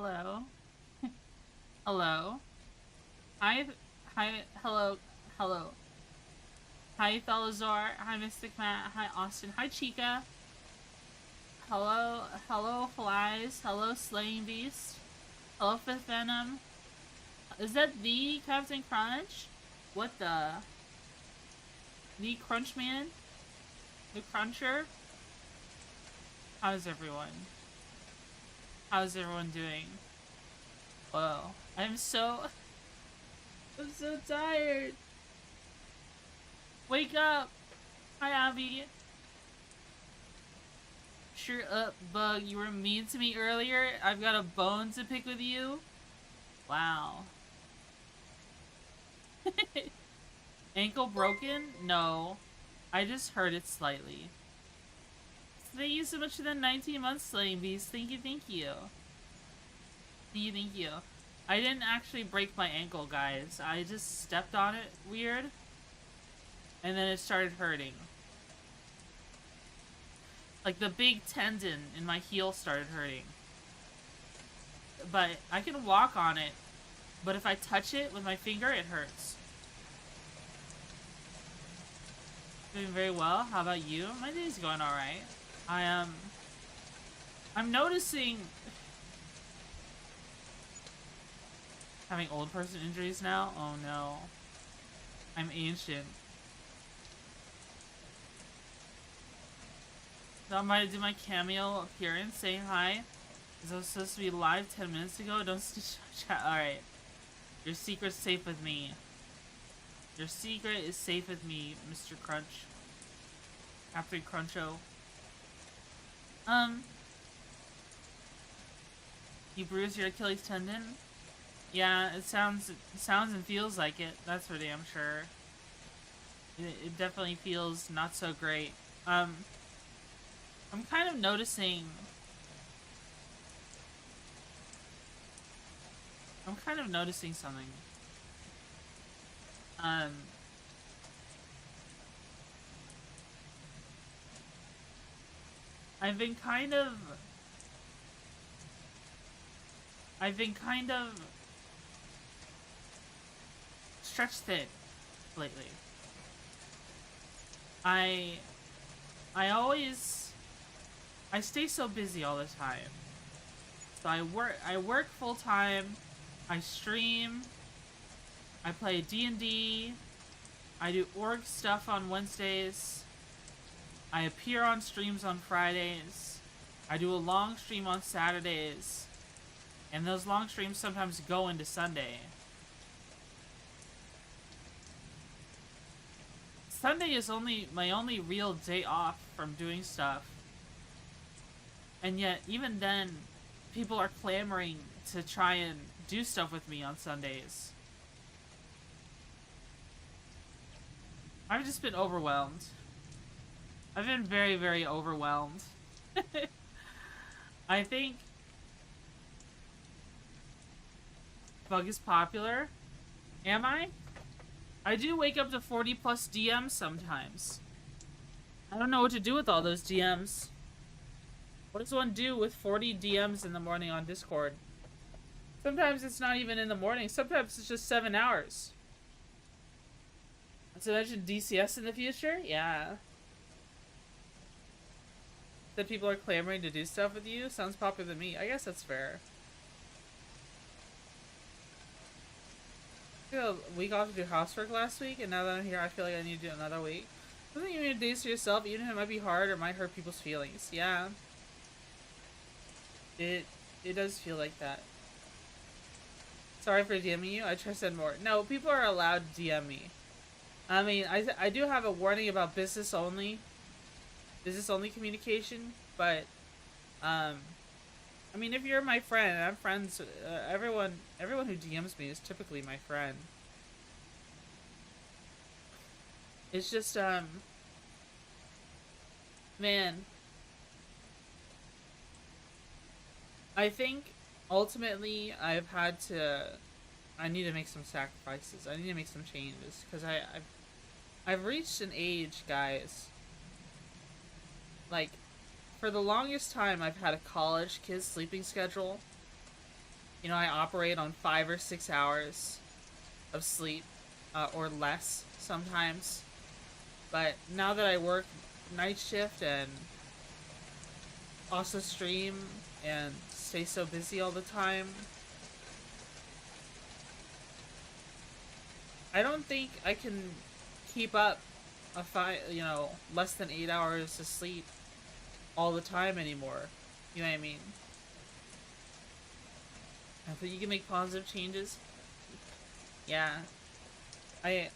Hello. Hello. Hi. Hi. Hello. Hello. Hi, Thalazar. Hi, Mystic Matt. Hi, Austin. Hi, Chica. Hello. Hello, Flies. Hello, Slaying Beast. Hello, Fifth Venom. Is that the Captain Crunch? What the? The Crunchman? The Cruncher? How's everyone? How's everyone doing? Whoa. I'm so tired. Wake up. Hi, Abby. Sure up, Bug. You were mean to me earlier. I've got a bone to pick with you. Wow. Ankle broken? No. I just hurt it slightly. Thank you so much for the 19 months, Slaying Beast. Thank you, thank you. Thank you, thank you. I didn't actually break my ankle, guys. I just stepped on it weird. And then it started hurting. Like the big tendon in my heel started hurting. But I can walk on it. But if I touch it with my finger, it hurts. Doing very well. How about you? My day's going alright. I'm noticing having old person injuries now. Oh no. I'm ancient. So I might do my cameo appearance saying hi. Because I was supposed to be live 10 minutes ago. Don't stitch my chat. Alright. Your secret's safe with me. Your secret is safe with me, Mr. Crunch. Captain Cruncho. You bruised your Achilles tendon? Yeah, it sounds and feels like it. That's for damn sure. It definitely feels not so great. I'm kind of noticing... something. I've been kind of stretched thin lately. I stay so busy all the time. So I work full time, I stream, I play D&D, I do org stuff on Wednesdays, I appear on streams on Fridays, I do a long stream on Saturdays, and those long streams sometimes go into Sunday. Sunday is my only real day off from doing stuff. And yet, even then, people are clamoring to try and do stuff with me on Sundays. I've just been overwhelmed. I've been very, very overwhelmed. I think Bug is popular. Am I? I do wake up to 40 plus DMs sometimes. I don't know what to do with all those DMs. What does one do with 40 DMs in the morning on Discord? Sometimes it's not even in the morning. Sometimes it's just 7 hours. Let's imagine DCS in the future? Yeah. That people are clamoring to do stuff with you? Sounds popular to me. I guess that's fair. I took a week off to do housework last week, and now that I'm here, I feel like I need to do another week. Doesn't you need days to yourself, even if it might be hard or might hurt people's feelings. Yeah. It does feel like that. Sorry for DMing you. I try to send more. No, people are allowed to DM me. I mean, I do have a warning about business only communication, but I mean, if you're my friend, and I'm friends, everyone who DMs me is typically my friend. It's just man, I think ultimately I need to make some sacrifices. I need to make some changes because I've reached an age, guys. Like, for the longest time, I've had a college kid's sleeping schedule. You know, I operate on 5 or 6 hours of sleep, or less sometimes. But now that I work night shift and also stream and stay so busy all the time, I don't think I can keep up less than 8 hours of sleep all the time anymore. You know what I mean? I think you can make positive changes. Yeah. I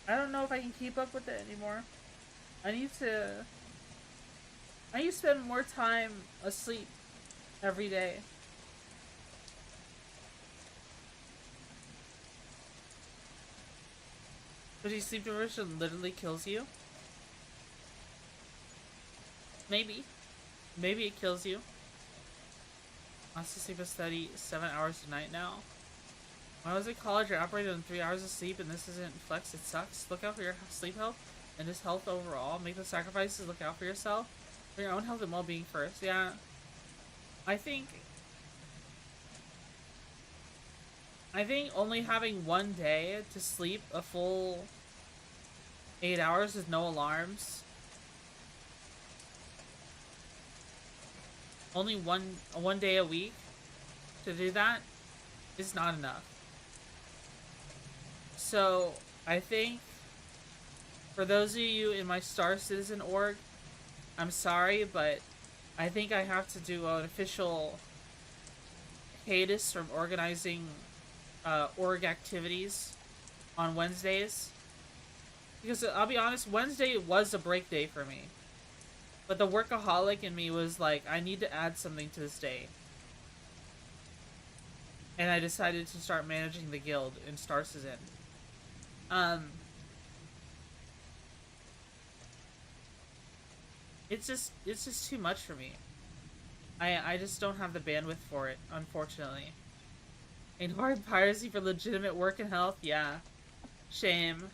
don't know if I can keep up with it anymore. I need to spend more time asleep every day. But your sleep deprivation literally kills you? Maybe. Maybe it kills you. I also sleep a steady 7 hours a night now. When I was in college, I operated on 3 hours of sleep, and this isn't flex, it sucks. Look out for your sleep health and just health overall. Make the sacrifices, look out for yourself. For your own health and well-being first. Yeah. I think only having one day to sleep a full 8 hours with no alarms. Only one day a week to do that is not enough. So, I think for those of you in my Star Citizen org, I'm sorry, but I think I have to do an official hiatus from organizing org activities on Wednesdays. Because I'll be honest, Wednesday was a break day for me. But the workaholic in me was like, I need to add something to this day. And I decided to start managing the guild in Star Citizen. It's just too much for me. I just don't have the bandwidth for it, unfortunately. And hard piracy for legitimate work and health? Yeah. Shame.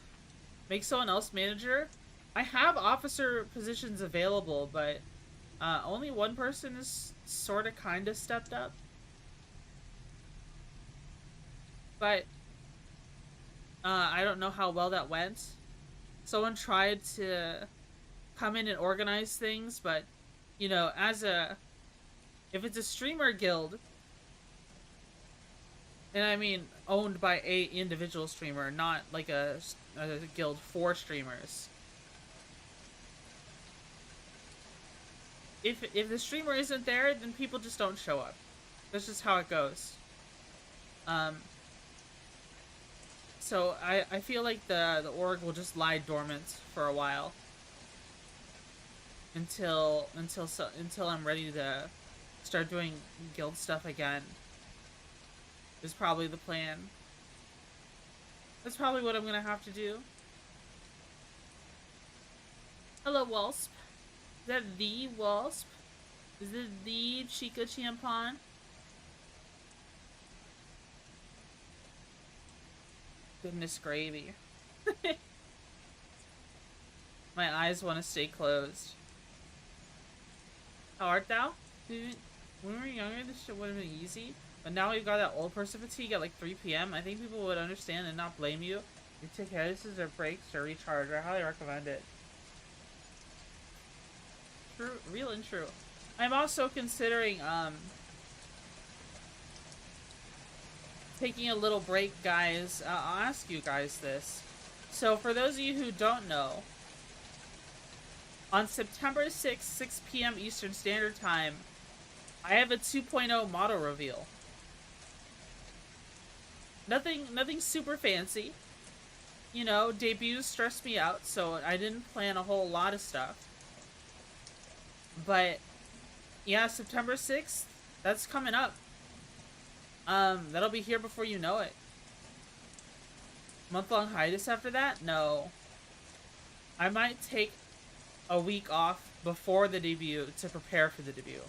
Make someone else manager? I have officer positions available, but only one person is sorta kinda stepped up. But I don't know how well that went. Someone tried to come in and organize things, but you know, if it's a streamer guild, and I mean owned by a individual streamer, not like a guild for streamers. If the streamer isn't there, then people just don't show up. That's just how it goes. So I feel like the org will just lie dormant for a while until I'm ready to start doing guild stuff again. Is probably the plan. That's probably what I'm gonna have to do. Hello, Wasp. Is that the Wasp? Is it the Chica Champon? Goodness gravy. My eyes want to stay closed. How art thou? When we were younger, this shit would have been easy. But now we've got that old person fatigue at like 3 p.m. I think people would understand and not blame you. You take hiatuses or breaks or recharge. I highly recommend it. True, real and true. I'm also considering taking a little break, guys. I'll ask you guys this. So for those of you who don't know, on September 6th, 6 p.m. Eastern Standard Time, I have a 2.0 model reveal. Nothing super fancy. You know, debuts stress me out, so I didn't plan a whole lot of stuff. But yeah, September 6th, that's coming up. That'll be here before you know it. Month-long hiatus after that? No. I might take a week off before the debut to prepare for the debut.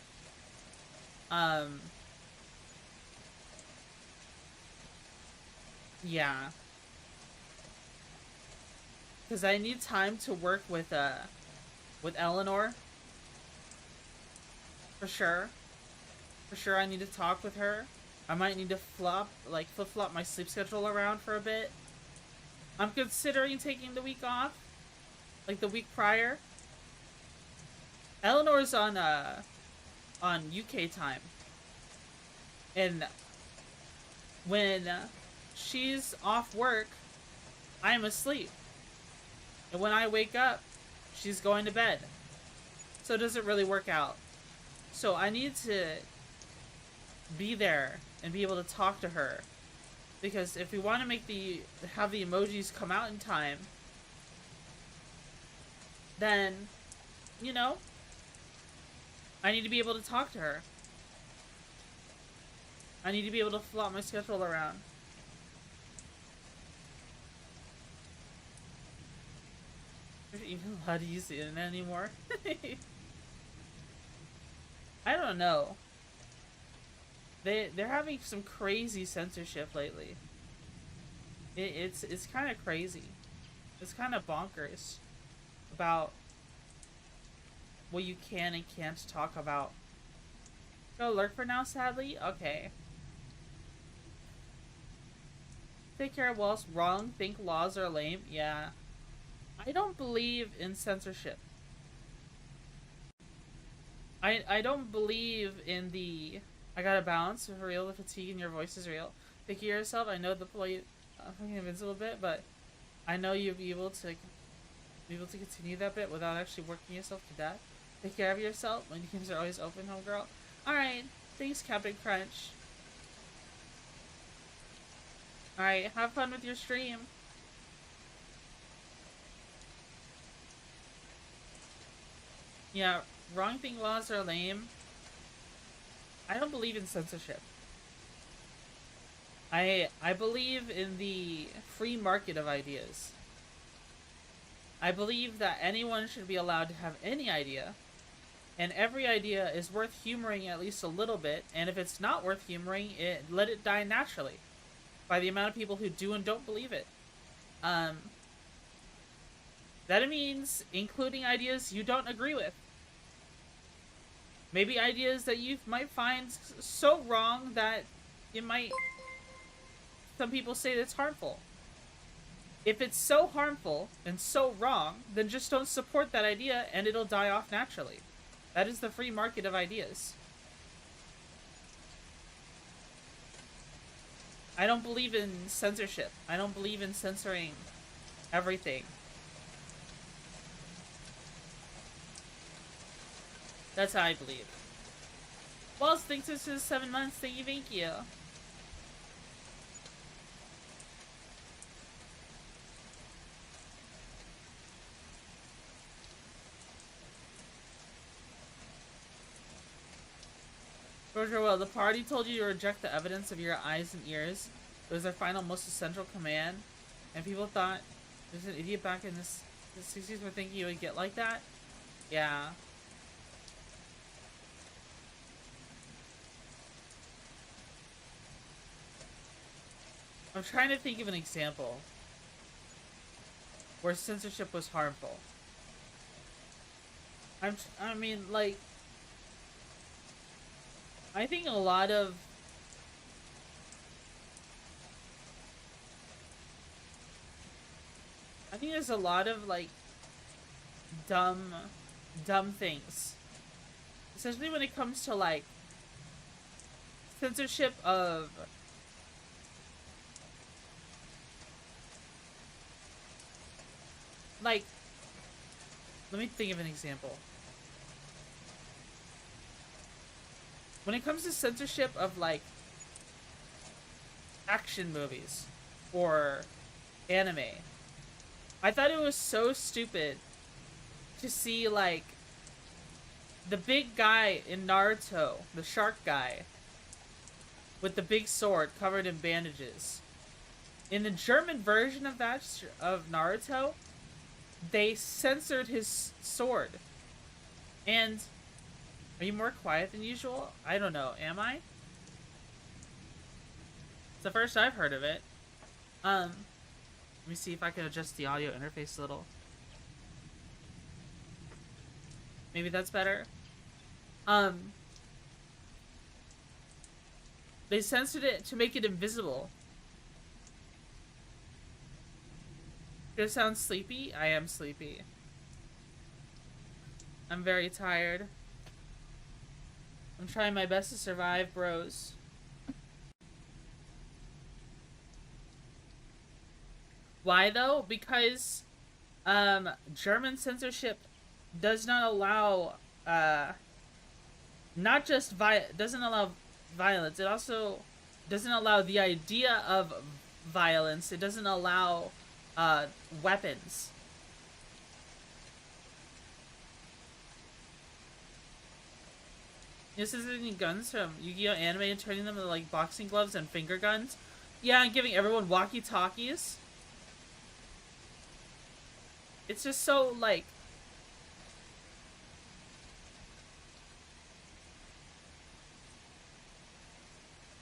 Yeah. Because I need time to work with Eleanor. For sure. For sure, I need to talk with her. I might need to flip-flop my sleep schedule around for a bit. I'm considering taking the week off. Like the week prior. Eleanor's on UK time. And when she's off work, I'm asleep. And when I wake up, she's going to bed. So it doesn't really work out. So I need to be there and be able to talk to her. Because if we want to have the emojis come out in time, then, you know, I need to be able to talk to her. I need to be able to flop my schedule around. Are you even allowed to use the internet anymore? I don't know. They're having some crazy censorship lately. It's kind of crazy. It's kind of bonkers about what you can and can't talk about. Go lurk for now, sadly? Okay. Take care of what's wrong. Think laws are lame. Yeah. I don't believe in censorship. I don't believe in the... I gotta balance for real. The fatigue in your voice is real. Take care of yourself. I know the play fucking invincible bit, but I know you'll be able to continue that bit without actually working yourself to death. Take care of yourself. My games are always open, homegirl. Alright. Thanks, Captain Crunch. Alright, have fun with your stream. Yeah, wrong thing laws are lame. I don't believe in censorship. I believe in the free market of ideas. I believe that anyone should be allowed to have any idea, and every idea is worth humoring at least a little bit, and if it's not worth humoring, let it die naturally by the amount of people who do and don't believe it. That means including ideas you don't agree with. Maybe ideas that you might find so wrong that some people say that's harmful. If it's so harmful and so wrong, then just don't support that idea and it'll die off naturally. That is the free market of ideas. I don't believe in censorship. I don't believe in censoring everything. That's how I believe. Walls thinks this is 7 months. Thank you, thank you. Roger, well, the party told you to reject the evidence of your eyes and ears. It was their final, most essential command. And people thought there's an idiot back in the 60s were thinking you would get like that? Yeah. I'm trying to think of an example where censorship was harmful. I mean, like, I think a lot of there's a lot of, like, dumb things. Especially when it comes to, like, censorship of... Like, let me think of an example. When it comes to censorship of, like, action movies or anime, I thought it was so stupid to see, like, the big guy in Naruto, the shark guy, with the big sword covered in bandages. In the German version of Naruto, they censored his sword. And are you more quiet than usual? I don't know. Am I? It's the first I've heard of it. Let me see if I can adjust the audio interface a little. Maybe that's better. They censored it to make it invisible. Do I sound sleepy? I am sleepy. I'm very tired. I'm trying my best to survive, bros. Why though? Because German censorship does not allow not just doesn't allow violence. It also doesn't allow the idea of violence. It doesn't allow weapons. This isn't any guns from Yu-Gi-Oh! Anime and turning them into like boxing gloves and finger guns. Yeah, and giving everyone walkie-talkies. It's just so like.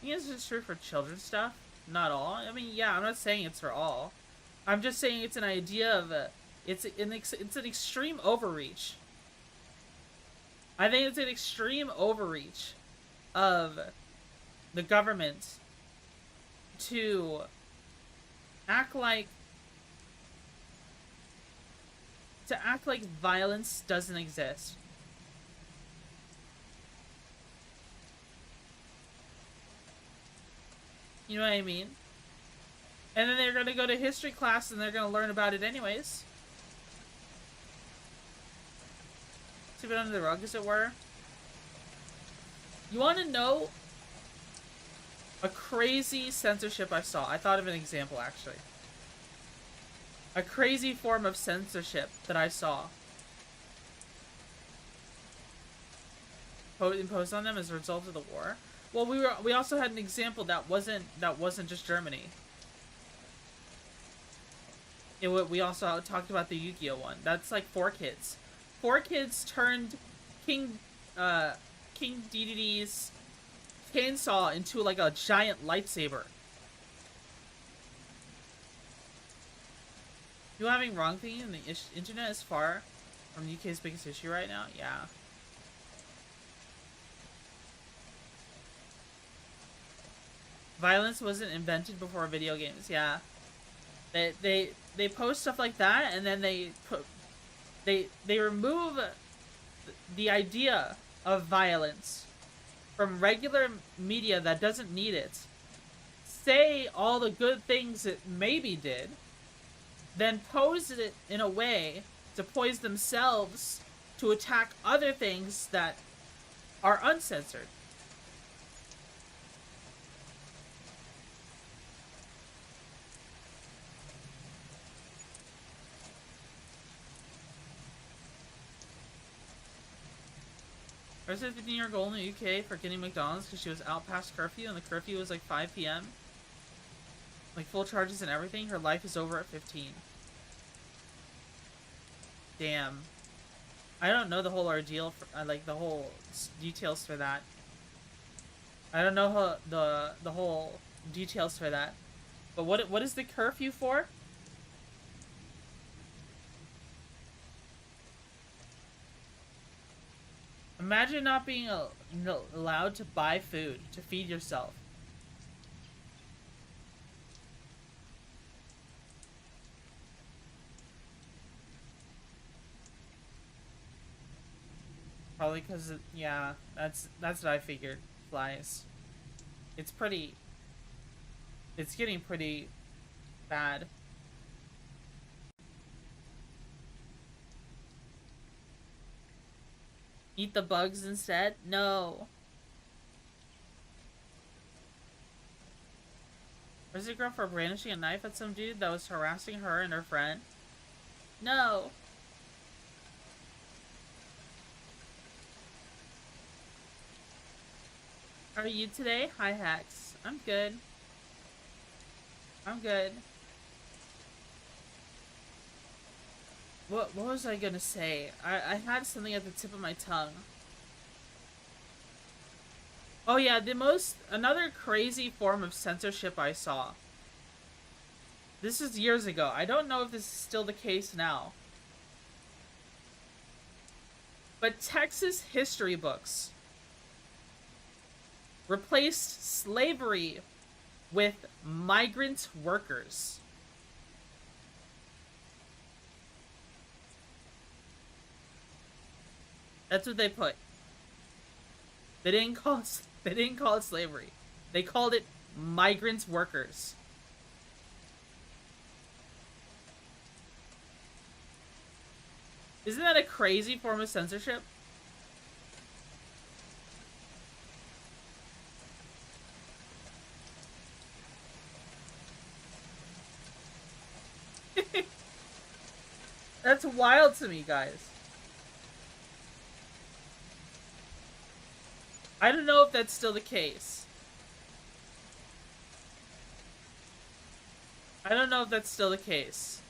I think it's just true for children's stuff. Not all. I mean, yeah, I'm not saying it's for all. I'm just saying it's an idea of it's an extreme overreach. I think it's an extreme overreach of the government to act like violence doesn't exist. You know what I mean? And then they're going to go to history class and they're going to learn about it anyways. Sweep it under the rug, as it were. You want to know a crazy censorship I saw? I thought of an example, actually. A crazy form of censorship that I saw imposed on them as a result of the war. Well, we also had an example that wasn't just Germany. We also talked about the Yu-Gi-Oh one. That's like 4Kids. 4Kids turned King DDD's chainsaw into like a giant lightsaber. You having wrong thing and the internet is far from UK's biggest issue right now? Yeah. Violence wasn't invented before video games. Yeah. They post stuff like that, and then they remove the idea of violence from regular media that doesn't need it. Say all the good things it maybe did, then pose it in a way to poise themselves to attack other things that are uncensored. There's a 15-year goal in the UK for getting McDonald's because she was out past curfew, and the curfew was like 5 p.m. Like full charges and everything. Her life is over at 15. Damn. I don't know the whole ordeal, for, like the whole details for that. I don't know how the whole details for that. But what is the curfew for? Imagine not being allowed to buy food to feed yourself. Probably because, yeah, that's what I figured. Flies. It's getting pretty bad. Eat the bugs instead? No. Where's the girl for brandishing a knife at some dude that was harassing her and her friend? No. How are you today? Hi, Hex. I'm good. I'm good. What was I gonna say? I had something at the tip of my tongue. Oh yeah, another crazy form of censorship I saw. This is years ago. I don't know if this is still the case now. But Texas history books replaced slavery with migrant workers. That's what they put. They didn't call it slavery. They called it migrant workers. Isn't that a crazy form of censorship? That's wild to me, guys. I don't know if that's still the case. I don't know if that's still the case.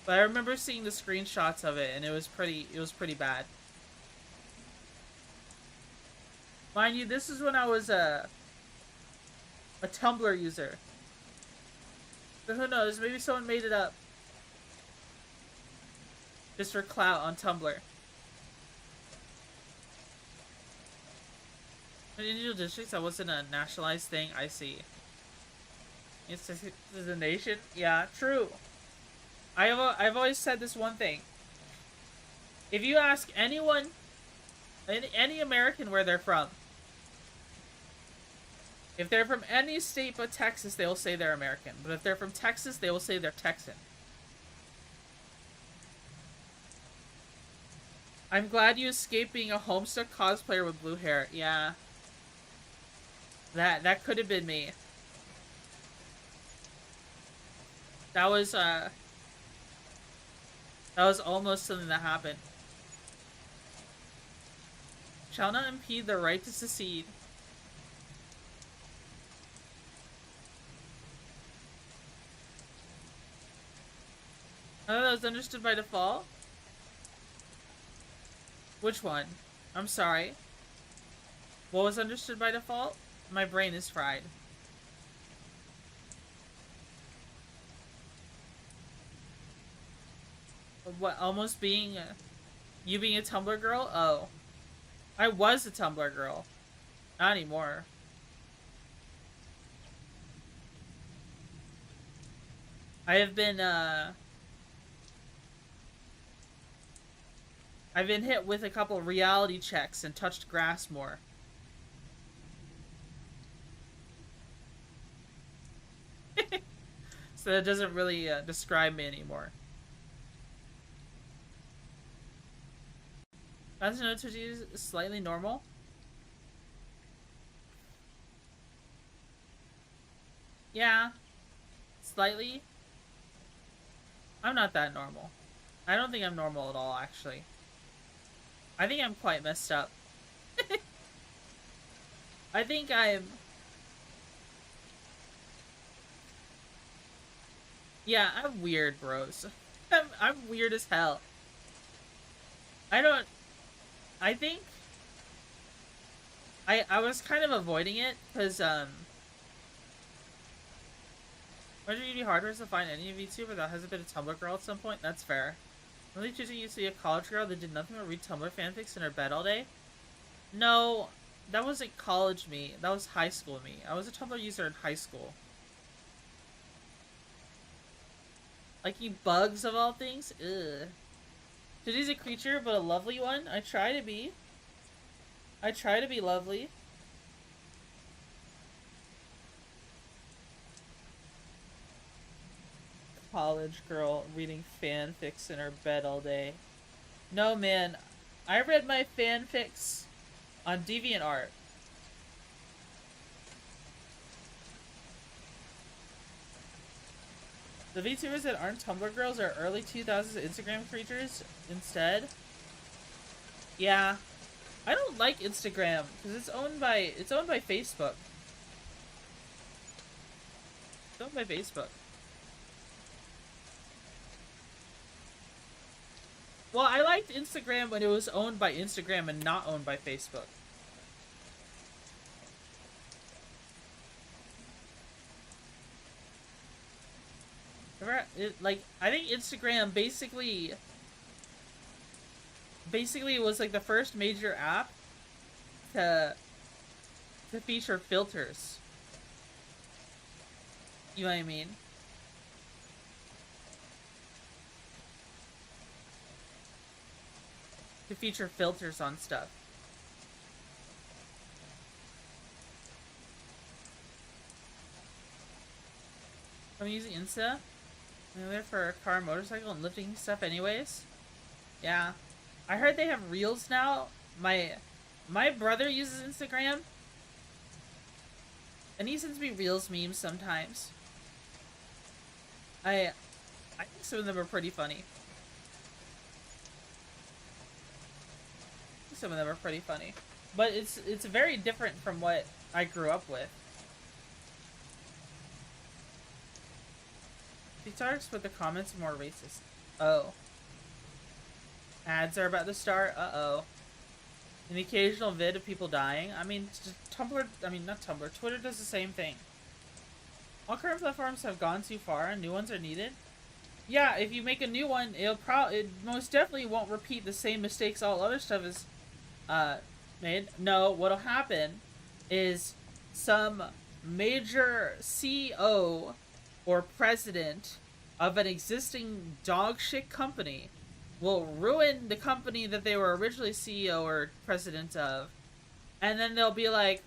But I remember seeing the screenshots of it, and it was pretty bad. Mind you, this is when I was a Tumblr user. So who knows, maybe someone made it up. Just for clout on Tumblr. In individual districts, that wasn't a nationalized thing, I see. It's a nation? Yeah, true. I've always said this one thing. If you ask anyone, any American where they're from, if they're from any state but Texas, they will say they're American. But if they're from Texas, they will say they're Texan. I'm glad you escaped being a Homestuck cosplayer with blue hair. Yeah. That could have been me. That was almost something that happened. Shall not impede the right to secede. I thought that was understood by default. Which one? I'm sorry. What was understood by default? My brain is fried. What, almost being you being a Tumblr girl? Oh. I was a Tumblr girl. Not anymore. I have been, I've been hit with a couple reality checks and touched grass more. So that doesn't really describe me anymore. That's no Twitchy is slightly normal. Yeah. Slightly. I'm not that normal. I don't think I'm normal at all, actually. I think I'm quite messed up. I think I'm... Yeah, I'm weird, bros. I'm weird as hell. I think... I was kind of avoiding it, because, Whether you'd be harder to find any VTuber that hasn't been a Tumblr girl at some point? That's fair. Really choosing used to be a college girl that did nothing but read Tumblr fanfics in her bed all day? No, that wasn't college me. That was high school me. I was a Tumblr user in high school. Liking bugs of all things? Ugh. Today's a creature, but a lovely one? I try to be. I try to be lovely. College girl reading fanfics in her bed all day. No, man. I read my fanfics on DeviantArt. The VTubers that aren't Tumblr girls are early 2000s Instagram creators instead. Yeah. I don't like Instagram because it's owned by Facebook. It's owned by Facebook. Well, I liked Instagram when it was owned by Instagram and not owned by Facebook. I think Instagram basically was like the first major app to feature filters. You know what I mean? To feature filters on stuff. I'm using Insta. I'm there for a car, motorcycle, and lifting stuff anyways. Yeah. I heard they have Reels now. My brother uses Instagram. And he sends me Reels memes sometimes. I think some of them are pretty funny. Some of them are pretty funny. But it's very different from what I grew up with. TikToks with the comments are more racist. Oh. Ads are about to start? Uh-oh. An occasional vid of people dying? I mean, Tumblr... I mean, not Tumblr. Twitter does the same thing. All current platforms have gone too far and new ones are needed. Yeah, if you make a new one, it most definitely won't repeat the same mistakes all other stuff is made. No, what'll happen is some major CEO or president of an existing dog shit company will ruin the company that they were originally CEO or president of. And then they'll be like,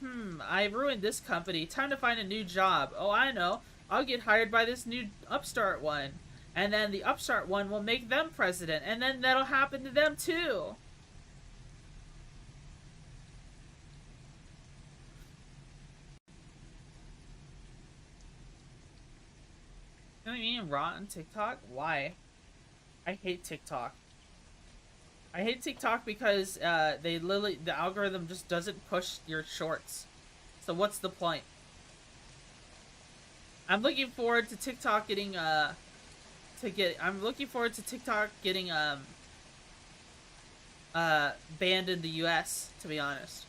I ruined this company. Time to find a new job. Oh, I know. I'll get hired by this new upstart one. And then the upstart one will make them president. And then that'll happen to them too. You know what I mean? Raw on TikTok? Why? I hate TikTok. I hate TikTok because the algorithm just doesn't push your shorts. So what's the point? I'm looking forward to TikTok getting I'm looking forward to TikTok getting banned in the US, to be honest.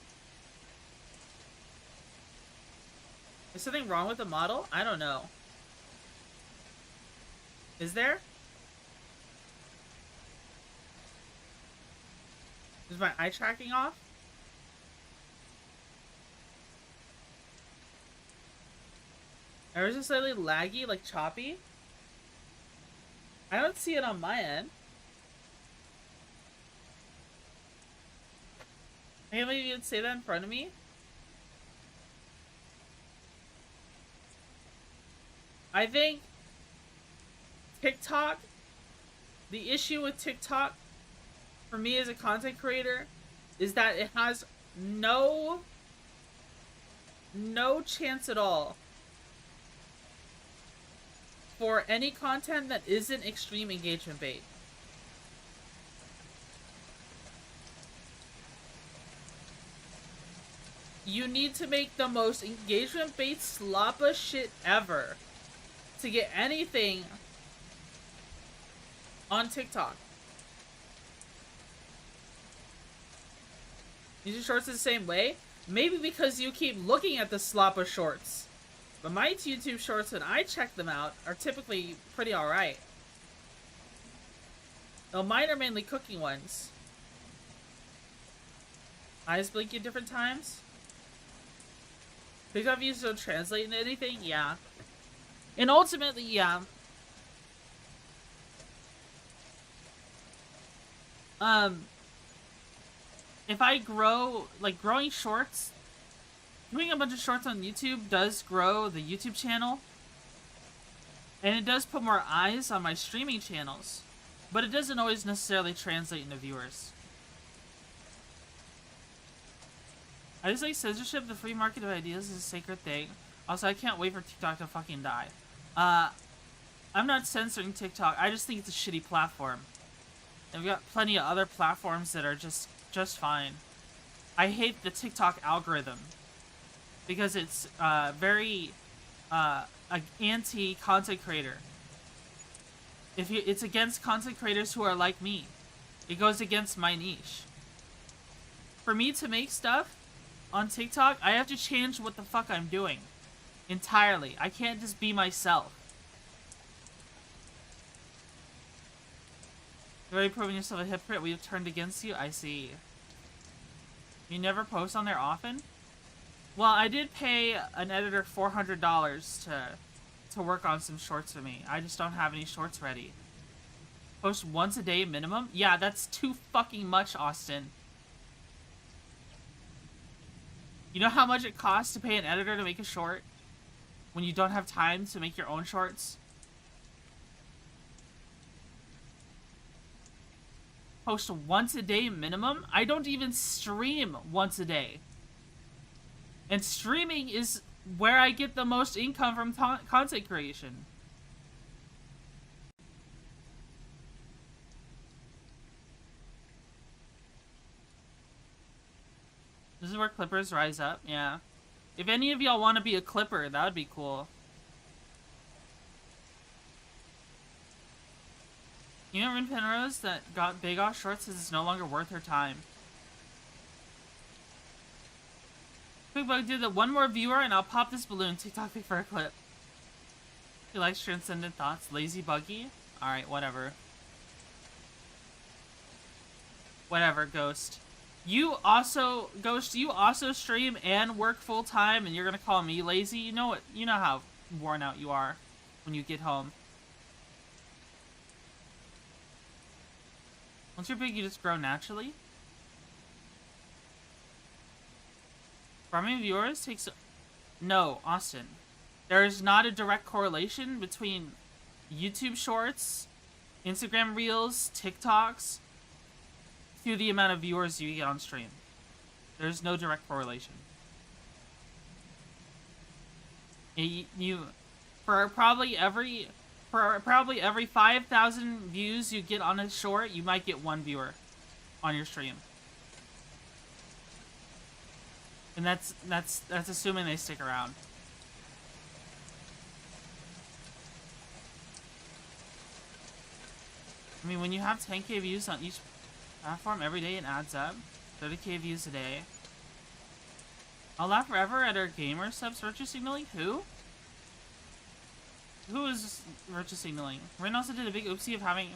Is something wrong with the model? I don't know. Is there? Is my eye tracking off? Or is it slightly laggy, like choppy? I don't see it on my end. Maybe you would say that in front of me? I think TikTok, the issue with TikTok for me as a content creator is that it has no chance at all for any content that isn't extreme engagement bait. You need to make the most engagement bait sloppa shit ever to get anything on TikTok. YouTube shorts the same way? Maybe because you keep looking at the sloppa shorts. But my YouTube shorts, when I check them out, are typically pretty alright. Though mine are mainly cooking ones. Eyes blinking at different times? TikTok views don't translate into anything? Yeah. And ultimately, yeah. If I grow, like, growing shorts, doing a bunch of shorts on YouTube does grow the YouTube channel. And it does put more eyes on my streaming channels. But it doesn't always necessarily translate into viewers. I just like censorship. The free market of ideas is a sacred thing. Also, I can't wait for TikTok to fucking die. I'm not censoring TikTok. I just think it's a shitty platform. And we've got plenty of other platforms that are just fine. I hate the TikTok algorithm. Because it's very anti-content creator. It's against content creators who are like me. It goes against my niche. For me to make stuff on TikTok, I have to change what the fuck I'm doing. Entirely. I can't just be myself. You're already proving yourself a hypocrite. We have turned against you? I see. You never post on there often? Well, I did pay an editor $400 to work on some shorts for me. I just don't have any shorts ready. Post once a day minimum? Yeah, that's too fucking much, Austin. You know how much it costs to pay an editor to make a short? When you don't have time to make your own shorts? Post once a day minimum? I don't even stream once a day. And streaming is where I get the most income from content creation. This is where clippers rise up, yeah. If any of y'all want to be a clipper, that would be cool. You know Rin Penrose that got big off shorts says it's no longer worth her time. Quick bug did the one more viewer and I'll pop this balloon. TikTok pic for a clip. He likes transcendent thoughts. Lazy buggy? Alright, whatever. Whatever, Ghost. Ghost, you also stream and work full time and you're gonna call me lazy? You know what? You know how worn out you are when you get home. Once you're big, you just grow naturally. Farming viewers takes... No, Austin. There is not a direct correlation between YouTube Shorts, Instagram Reels, TikToks, to the amount of viewers you get on stream. There's no direct correlation. For probably every 5,000 views you get on a short, you might get one viewer on your stream. And that's assuming they stick around. I mean, when you have 10k views on each platform every day, it adds up. 30k views a day. I'll laugh forever at our gamer subs virtue signaling. Who? Who is virtue signaling? Rin also did a big oopsie of having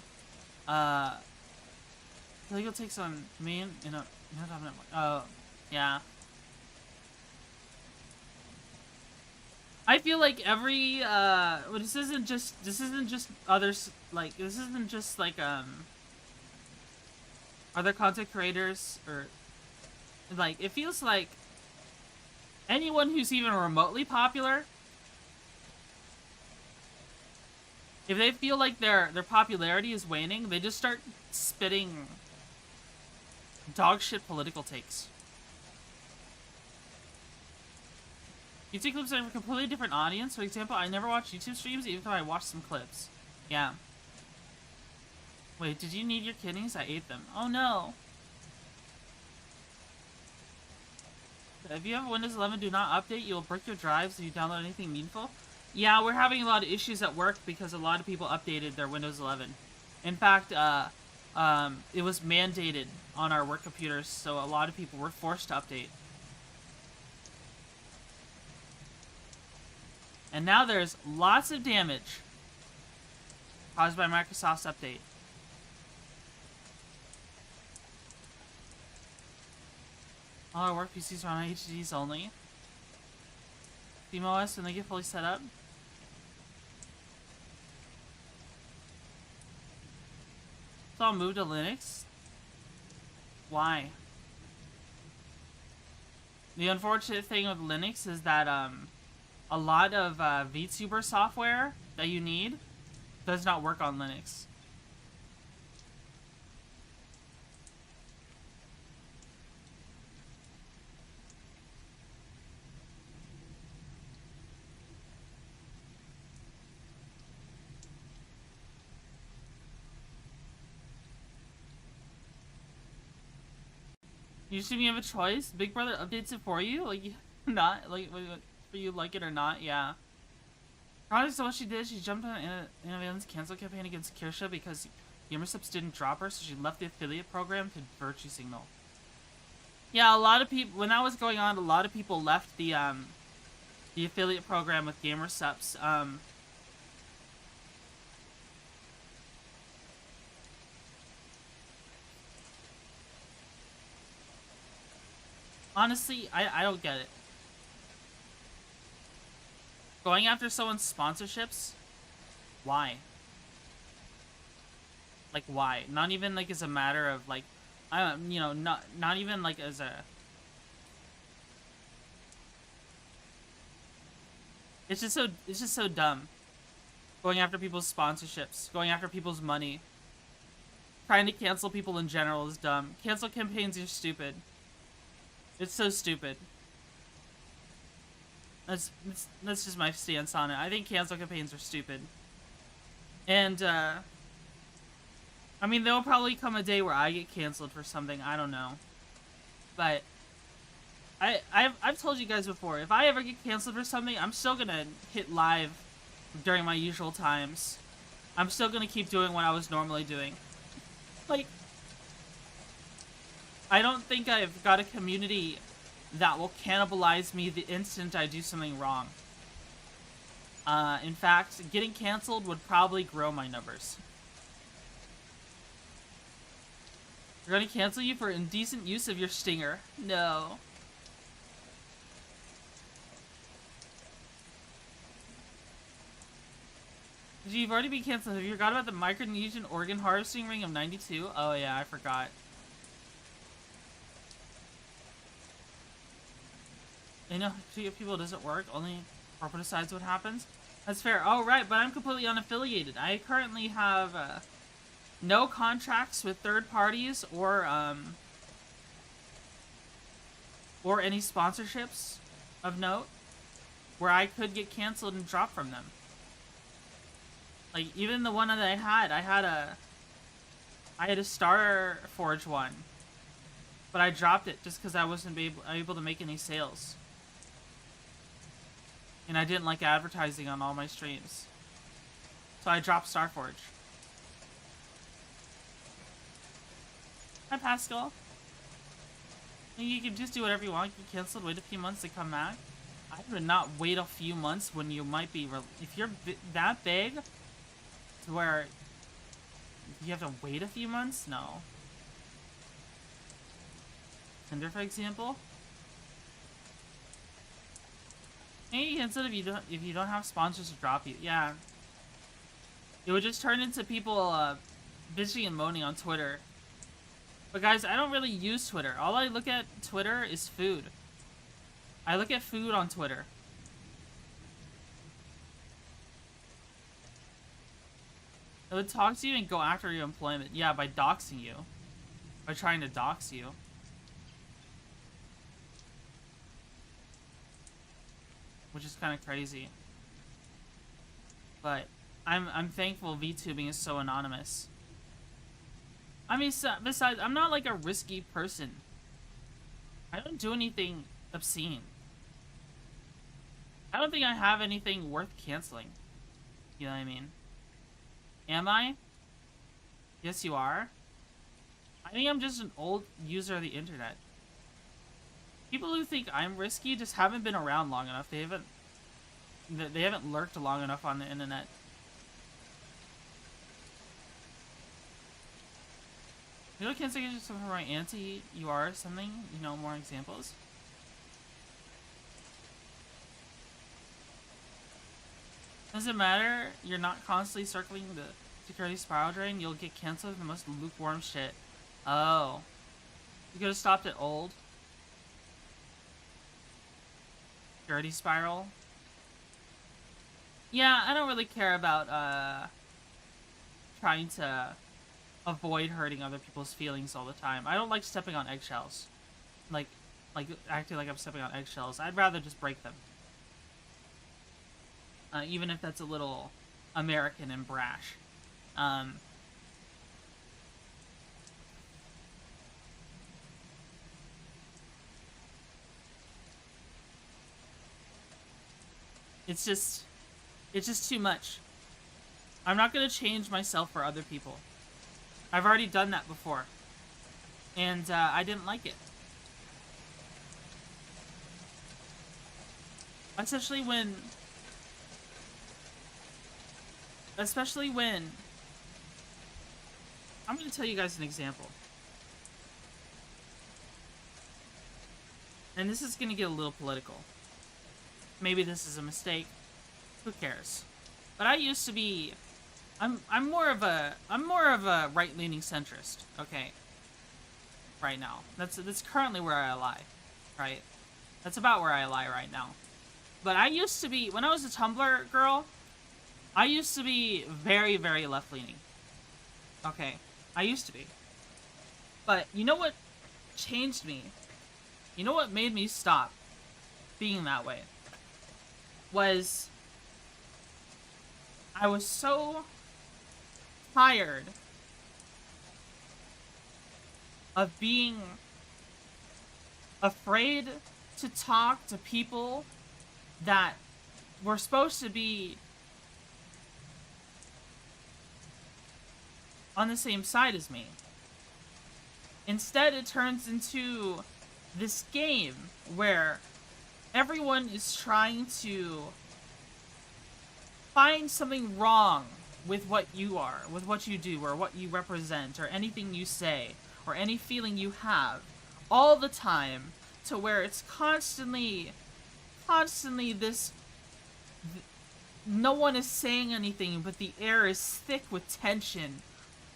illegal takes on me in a oh yeah. I feel like every well, this isn't just others, like this isn't just like other content creators, or like it feels like anyone who's even remotely popular, if they feel like their popularity is waning, they just start spitting dog shit political takes. YouTube clips are a completely different audience. For example, I never watch YouTube streams, even though I watched some clips. Yeah. Wait, did you need your kidneys? I ate them. Oh no. If you have Windows 11 do not update, you'll brick your drives if you download anything meaningful. Yeah, we're having a lot of issues at work because a lot of people updated their Windows 11. In fact, it was mandated on our work computers, so a lot of people were forced to update. And now there's lots of damage caused by Microsoft's update. All our work PCs are on HDDs only. SteamOS when they get fully set up. It's all moved to Linux. Why? The unfortunate thing with Linux is that a lot of VTuber software that you need does not work on Linux. You assume you have a choice? Big Brother updates it for you? Like, not? Like, for you like it or not? Yeah. Probably so what she did, she jumped on Innovation's cancel campaign against Kirsha because Gamersubs didn't drop her, so she left the affiliate program to virtue signal. Yeah, a lot of people, when that was going on, a lot of people left the affiliate program with Gamersubs. Honestly, I don't get it. Going after someone's sponsorships? Why? Like, why? Not even, like, as a matter of, like, you know, not even, like, as a... It's just so dumb. Going after people's sponsorships. Going after people's money. Trying to cancel people in general is dumb. Cancel campaigns are stupid. It's so stupid. That's just my stance on it. I think cancel campaigns are stupid. And, I mean, there'll probably come a day where I get canceled for something. I don't know. But I've told you guys before, if I ever get canceled for something, I'm still gonna hit live during my usual times. I'm still gonna keep doing what I was normally doing. Like, I don't think I've got a community that will cannibalize me the instant I do something wrong. In fact, getting canceled would probably grow my numbers. They're gonna cancel you for indecent use of your stinger. No. You've already been canceled. Have you forgot about the Micronesian organ harvesting ring of 92? Oh yeah, I forgot. You know, if people doesn't work, only corporate decides what happens. That's fair. Oh, right, but I'm completely unaffiliated. I currently have no contracts with third parties or any sponsorships of note where I could get canceled and dropped from them. Like, even the one that I had a Star Forge one, but I dropped it just because I wasn't able to make any sales. And I didn't like advertising on all my streams. So I dropped Starforge. Hi, Pascal. You can just do whatever you want. Get canceled, wait a few months to come back. I would not wait a few months when you might be... If you're that big, to where you have to wait a few months? No. Tinder, for example? Hey, instead if you don't have sponsors to drop you, yeah, it would just turn into people bitching and moaning on Twitter. But guys, I don't really use Twitter. All I look at Twitter is food. I look at food on Twitter. It would talk to you and go after your employment. Yeah, by doxing you, by trying to dox you. Which is kind of crazy. But I'm thankful VTubing is so anonymous. I mean, besides, I'm not like a risky person. I don't do anything obscene. I don't think I have anything worth canceling. You know what I mean? Am I? Yes, you are. I think I'm just an old user of the internet. People who think I'm risky just haven't been around long enough. They haven't lurked long enough on the internet. You know, can't say something from my auntie. You are something. You know, more examples. Doesn't matter. You're not constantly circling the security spiral drain. You'll get canceled with the most lukewarm shit. Oh, you could have stopped at old. Security spiral. Yeah, I don't really care about trying to avoid hurting other people's feelings all the time. I don't like stepping on eggshells. Like acting like I'm stepping on eggshells. I'd rather just break them. Even if that's a little American and brash. It's just too much. I'm not gonna change myself for other people. I've already done that before. And, I didn't like it. Especially when... I'm gonna tell you guys an example. and this is gonna get a little political. Maybe this is a mistake. Who cares? But I used to be... I'm more of a right-leaning centrist, okay? Right now. That's currently where I lie, right? That's about where I lie right now. But I used to be... When I was a Tumblr girl, I used to be very, very left-leaning. Okay? I used to be. But you know what changed me? You know what made me stop being that way? Was... I was so tired of being afraid to talk to people that were supposed to be on the same side as me. Instead, it turns into this game where everyone is trying to find something wrong with what you are, with what you do, or what you represent, or anything you say, or any feeling you have, all the time, to where it's constantly this... No one is saying anything, but the air is thick with tension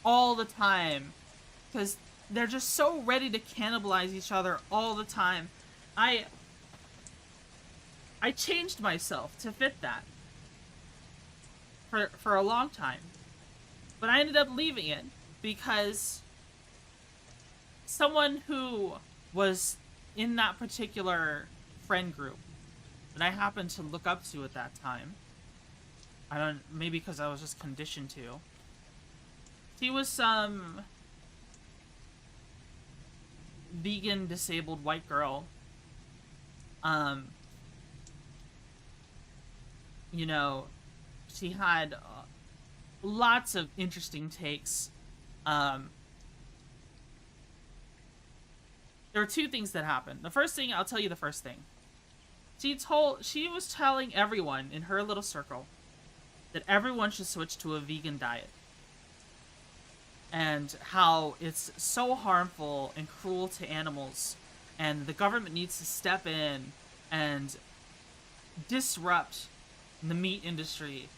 all the time, because they're just so ready to cannibalize each other all the time. I changed myself to fit that. For a long time. But I ended up leaving it because someone who was in that particular friend group that I happened to look up to at that time, maybe because I was just conditioned to, he was some vegan disabled white girl. You know, she had lots of interesting takes. There were two things that happened. The first thing, I'll tell you the first thing. She was telling everyone in her little circle that everyone should switch to a vegan diet. And how it's so harmful and cruel to animals. And the government needs to step in and disrupt the meat industry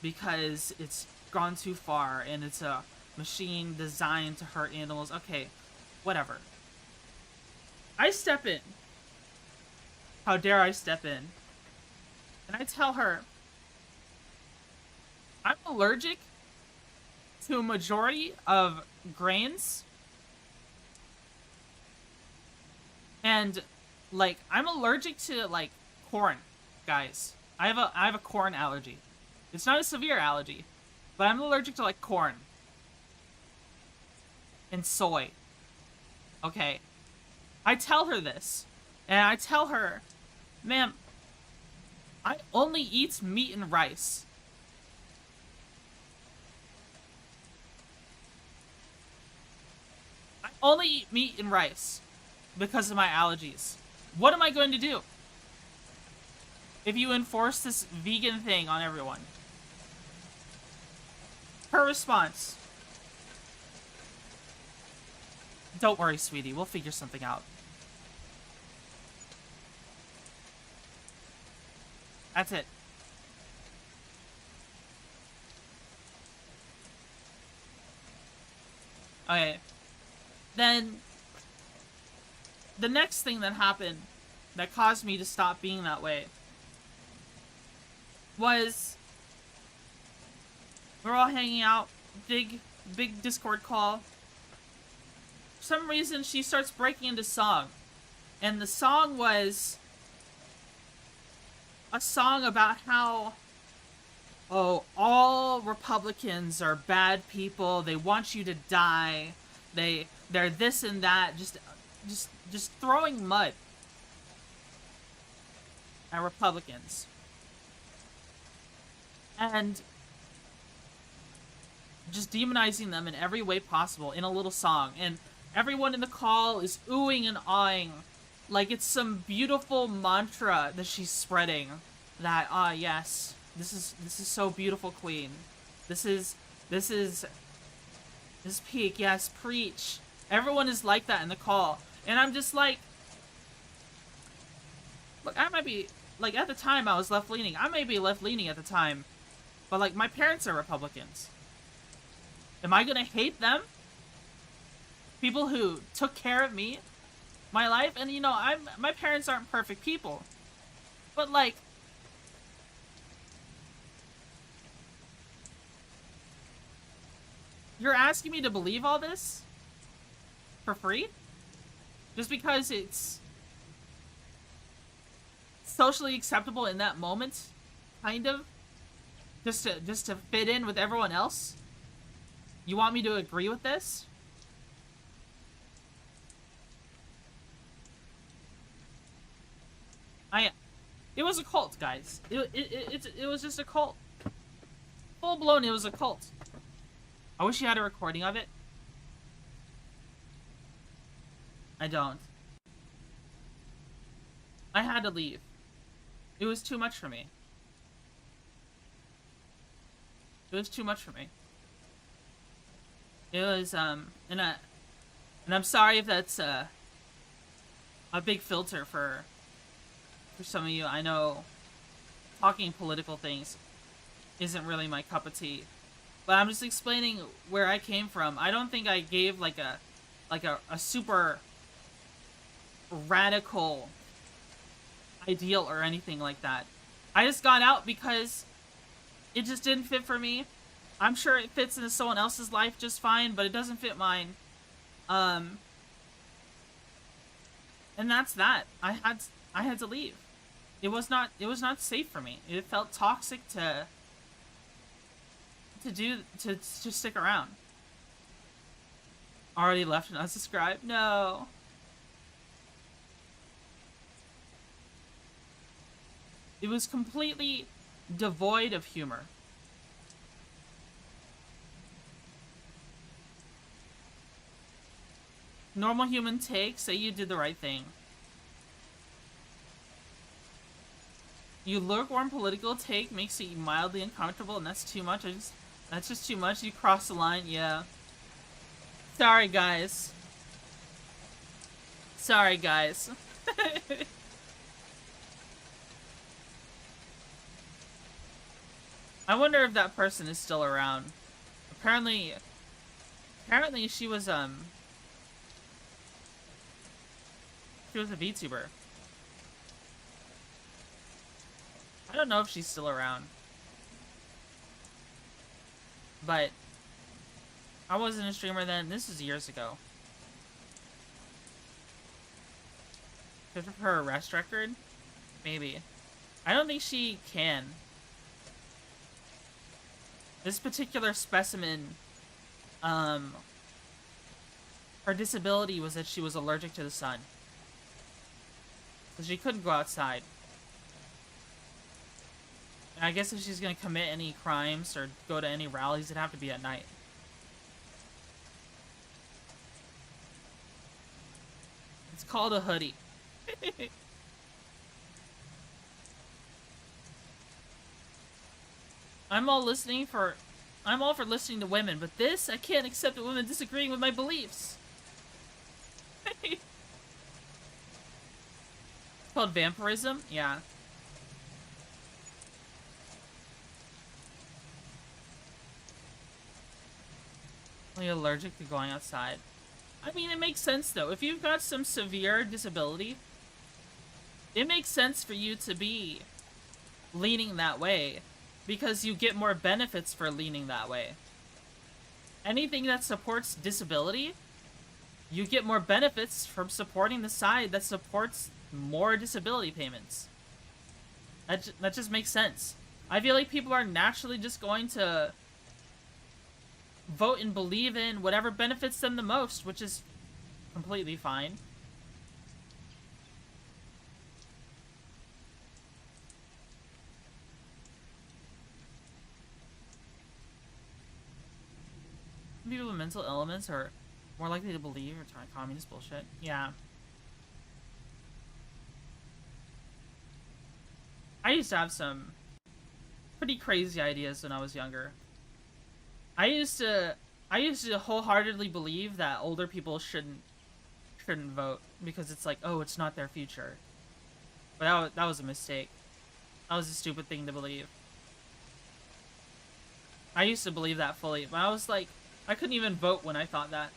because it's gone too far and it's a machine designed to hurt animals. Okay, whatever. I step in. How dare I step in? And I tell her, I'm allergic to a majority of grains. And, like, I'm allergic to, like, corn, guys. I have a corn allergy. It's not a severe allergy, but I'm allergic to, like, corn. And soy. Okay. I tell her this. And I tell her, ma'am, I only eat meat and rice. I only eat meat and rice because of my allergies. What am I going to do if you enforce this vegan thing on everyone? Her response: don't worry, sweetie, we'll figure something out. That's it. Okay. Then, the next thing that happened that caused me to stop being that way was we're all hanging out, big Discord call. For some reason, she starts breaking into song. And the song was a song about how, oh, all Republicans are bad people. They want you to die. They're this and that. Just throwing mud at Republicans. And just demonizing them in every way possible in a little song. And everyone in the call is oohing and awing like it's some beautiful mantra that she's spreading. That, yes, this is so beautiful, queen. This is peak, yes, preach. Everyone is like that in the call. And I'm just like, Look, I might be, like, at the time I was left-leaning. I may be left-leaning at the time, but, like, my parents are Republicans. Am I gonna hate them? People who took care of me, my life, and, you know, my parents aren't perfect people. But, like, you're asking me to believe all this? For free? Just because it's socially acceptable in that moment? Kind of? Just to fit in with everyone else? You want me to agree with this? It was a cult, guys. It was just a cult. Full blown, it was a cult. I wish you had a recording of it. I don't. I had to leave. It was too much for me. It was too much for me. It was, and I'm sorry if that's, a big filter for some of you. I know talking political things isn't really my cup of tea. But I'm just explaining where I came from. I don't think I gave, like a super radical ideal or anything like that. I just got out because it just didn't fit for me. I'm sure it fits into someone else's life just fine, but it doesn't fit mine. And that's that. I had to leave. It was not safe for me. It felt toxic to stick around. Already left and unsubscribed? No. It was completely devoid of humor. Normal human take, say you did the right thing. You lukewarm political take makes you mildly uncomfortable, and that's too much. That's just too much. You cross the line, yeah. Sorry, guys. Sorry, guys. I wonder if that person is still around. Apparently she was a VTuber. I don't know if she's still around. But I wasn't a streamer then. This is years ago. Because of her arrest record? Maybe. I don't think she can. This particular specimen, her disability was that she was allergic to the sun. So she couldn't go outside. And I guess if she's gonna commit any crimes or go to any rallies, it'd have to be at night. It's called a hoodie. I'm all for listening to women, but this, I can't accept a woman disagreeing with my beliefs. It's called vampirism? Yeah. Are you allergic to going outside? I mean, it makes sense, though. If you've got some severe disability, it makes sense for you to be leaning that way. Because you get more benefits for leaning that way. Anything that supports disability, you get more benefits from supporting the side that supports more disability payments. That just makes sense. I feel like people are naturally just going to vote and believe in whatever benefits them the most, which is completely fine. People with mental elements are more likely to believe or try communist bullshit. Yeah. I used to have some pretty crazy ideas when I was younger. I used to wholeheartedly believe that older people shouldn't vote because it's like, oh, it's not their future. But that was a mistake. That was a stupid thing to believe. I used to believe that fully, but I was like, I couldn't even vote when I thought that.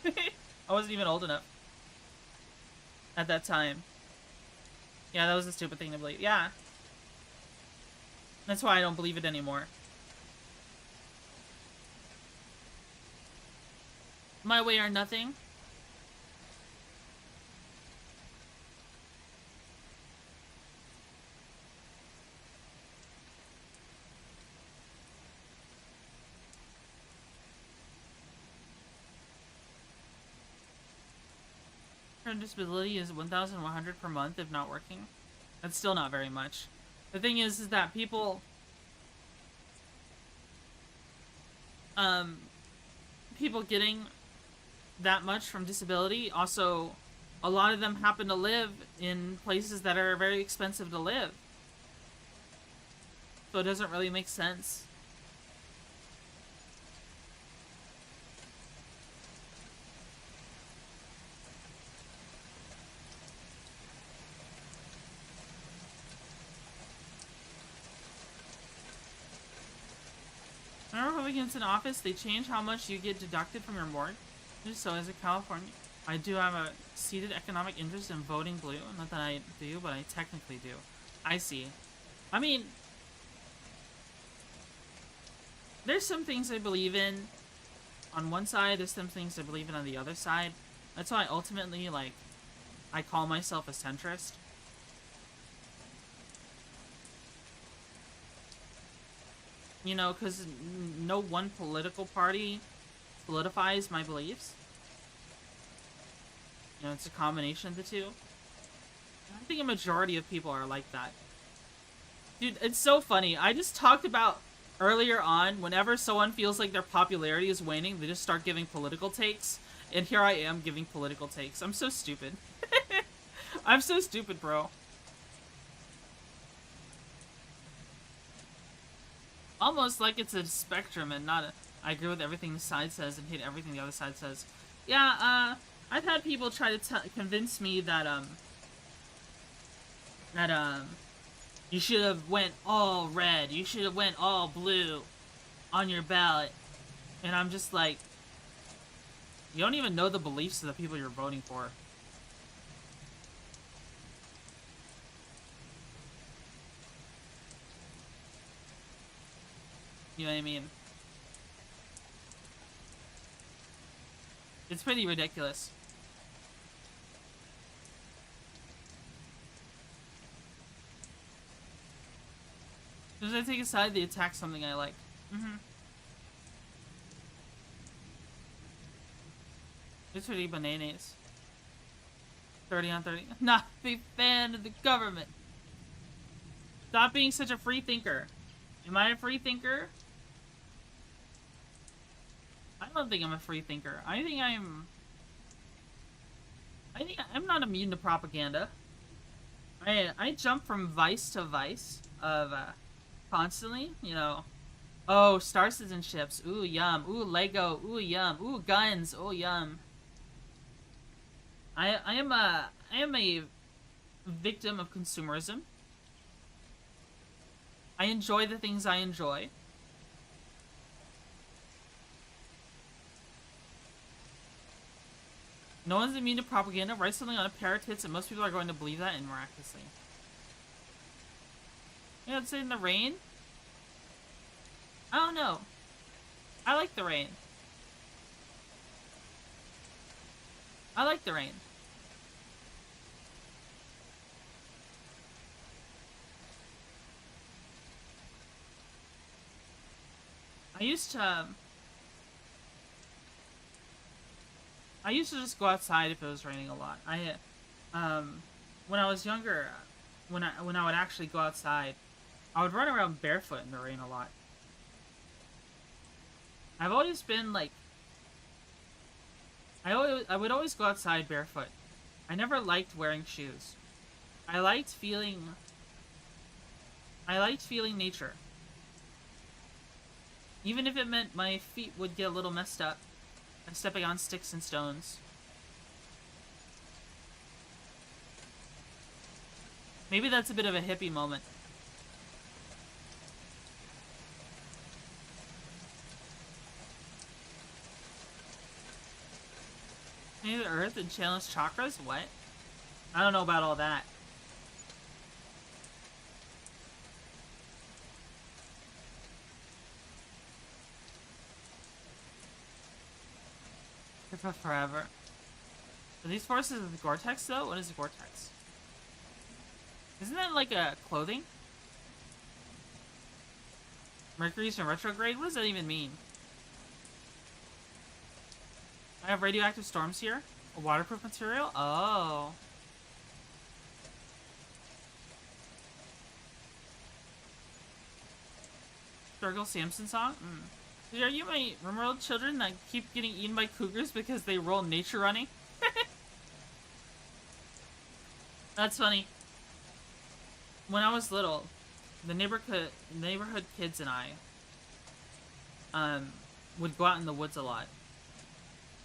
I wasn't even old enough at that time. Yeah, that was a stupid thing to believe. Yeah. That's why I don't believe it anymore. My way or nothing. Current disability is 1,100 per month if not working. That's still not very much. The thing is that people people getting that much from disability, also a lot of them happen to live in places that are very expensive to live. So it doesn't really make sense. When Republicans in office, they change how much you get deducted from your mortgage. So as a California, I do have a seated economic interest in voting blue. Not that I do, but I technically do. I see. I mean, there's some things I believe in on one side, there's some things I believe in on the other side. That's why ultimately, like, I call myself a centrist. You know, because no one political party solidifies my beliefs. You know, it's a combination of the two. I think a majority of people are like that. Dude, it's so funny. I just talked about earlier on, whenever someone feels like their popularity is waning, they just start giving political takes. And here I am giving political takes. I'm so stupid. I'm so stupid, bro. Almost like it's a spectrum and not a... I agree with everything the side says and hate everything the other side says. Yeah, I've had people try to convince me that, you should have went all red, you should have went all blue on your ballot. And I'm just like, you don't even know the beliefs of the people you're voting for. You know what I mean? It's pretty ridiculous. As soon as I take a side, they attack something I like. It's pretty bananas. 30 on 30. Not a big fan of the government. Stop being such a free thinker. Am I a free thinker? I don't think I'm a free thinker. I think I'm not immune to propaganda. I jump from vice to vice of constantly, you know. Oh, star citizenships. Ooh, yum. Ooh, Lego. Ooh, yum. Ooh, guns. Oh, yum. I am a victim of consumerism. I enjoy the things I enjoy. No one's immune to propaganda. Write something on a pair of tits and most people are going to believe that and miraculously. Yeah, it's in the rain. I don't know. I like the rain. I like the rain. I used to just go outside if it was raining a lot. When I was younger, when I would actually go outside, I would run around barefoot in the rain a lot. I've always been like, I would always go outside barefoot. I never liked wearing shoes. I liked feeling nature. Even if it meant my feet would get a little messed up by stepping on sticks and stones. Maybe that's a bit of a hippie moment. Maybe the earth and challenge chakras? What? I don't know about all that. For forever. Are these forces of the Gore-Tex though? What is the Gore-Tex? Isn't that like a clothing? Mercury's in retrograde? What does that even mean? I have radioactive storms here? A waterproof material? Oh. Sturgill Samson song? Are you my rumored children that keep getting eaten by cougars because they roll nature running? That's funny. When I was little, the neighborhood kids and I would go out in the woods a lot.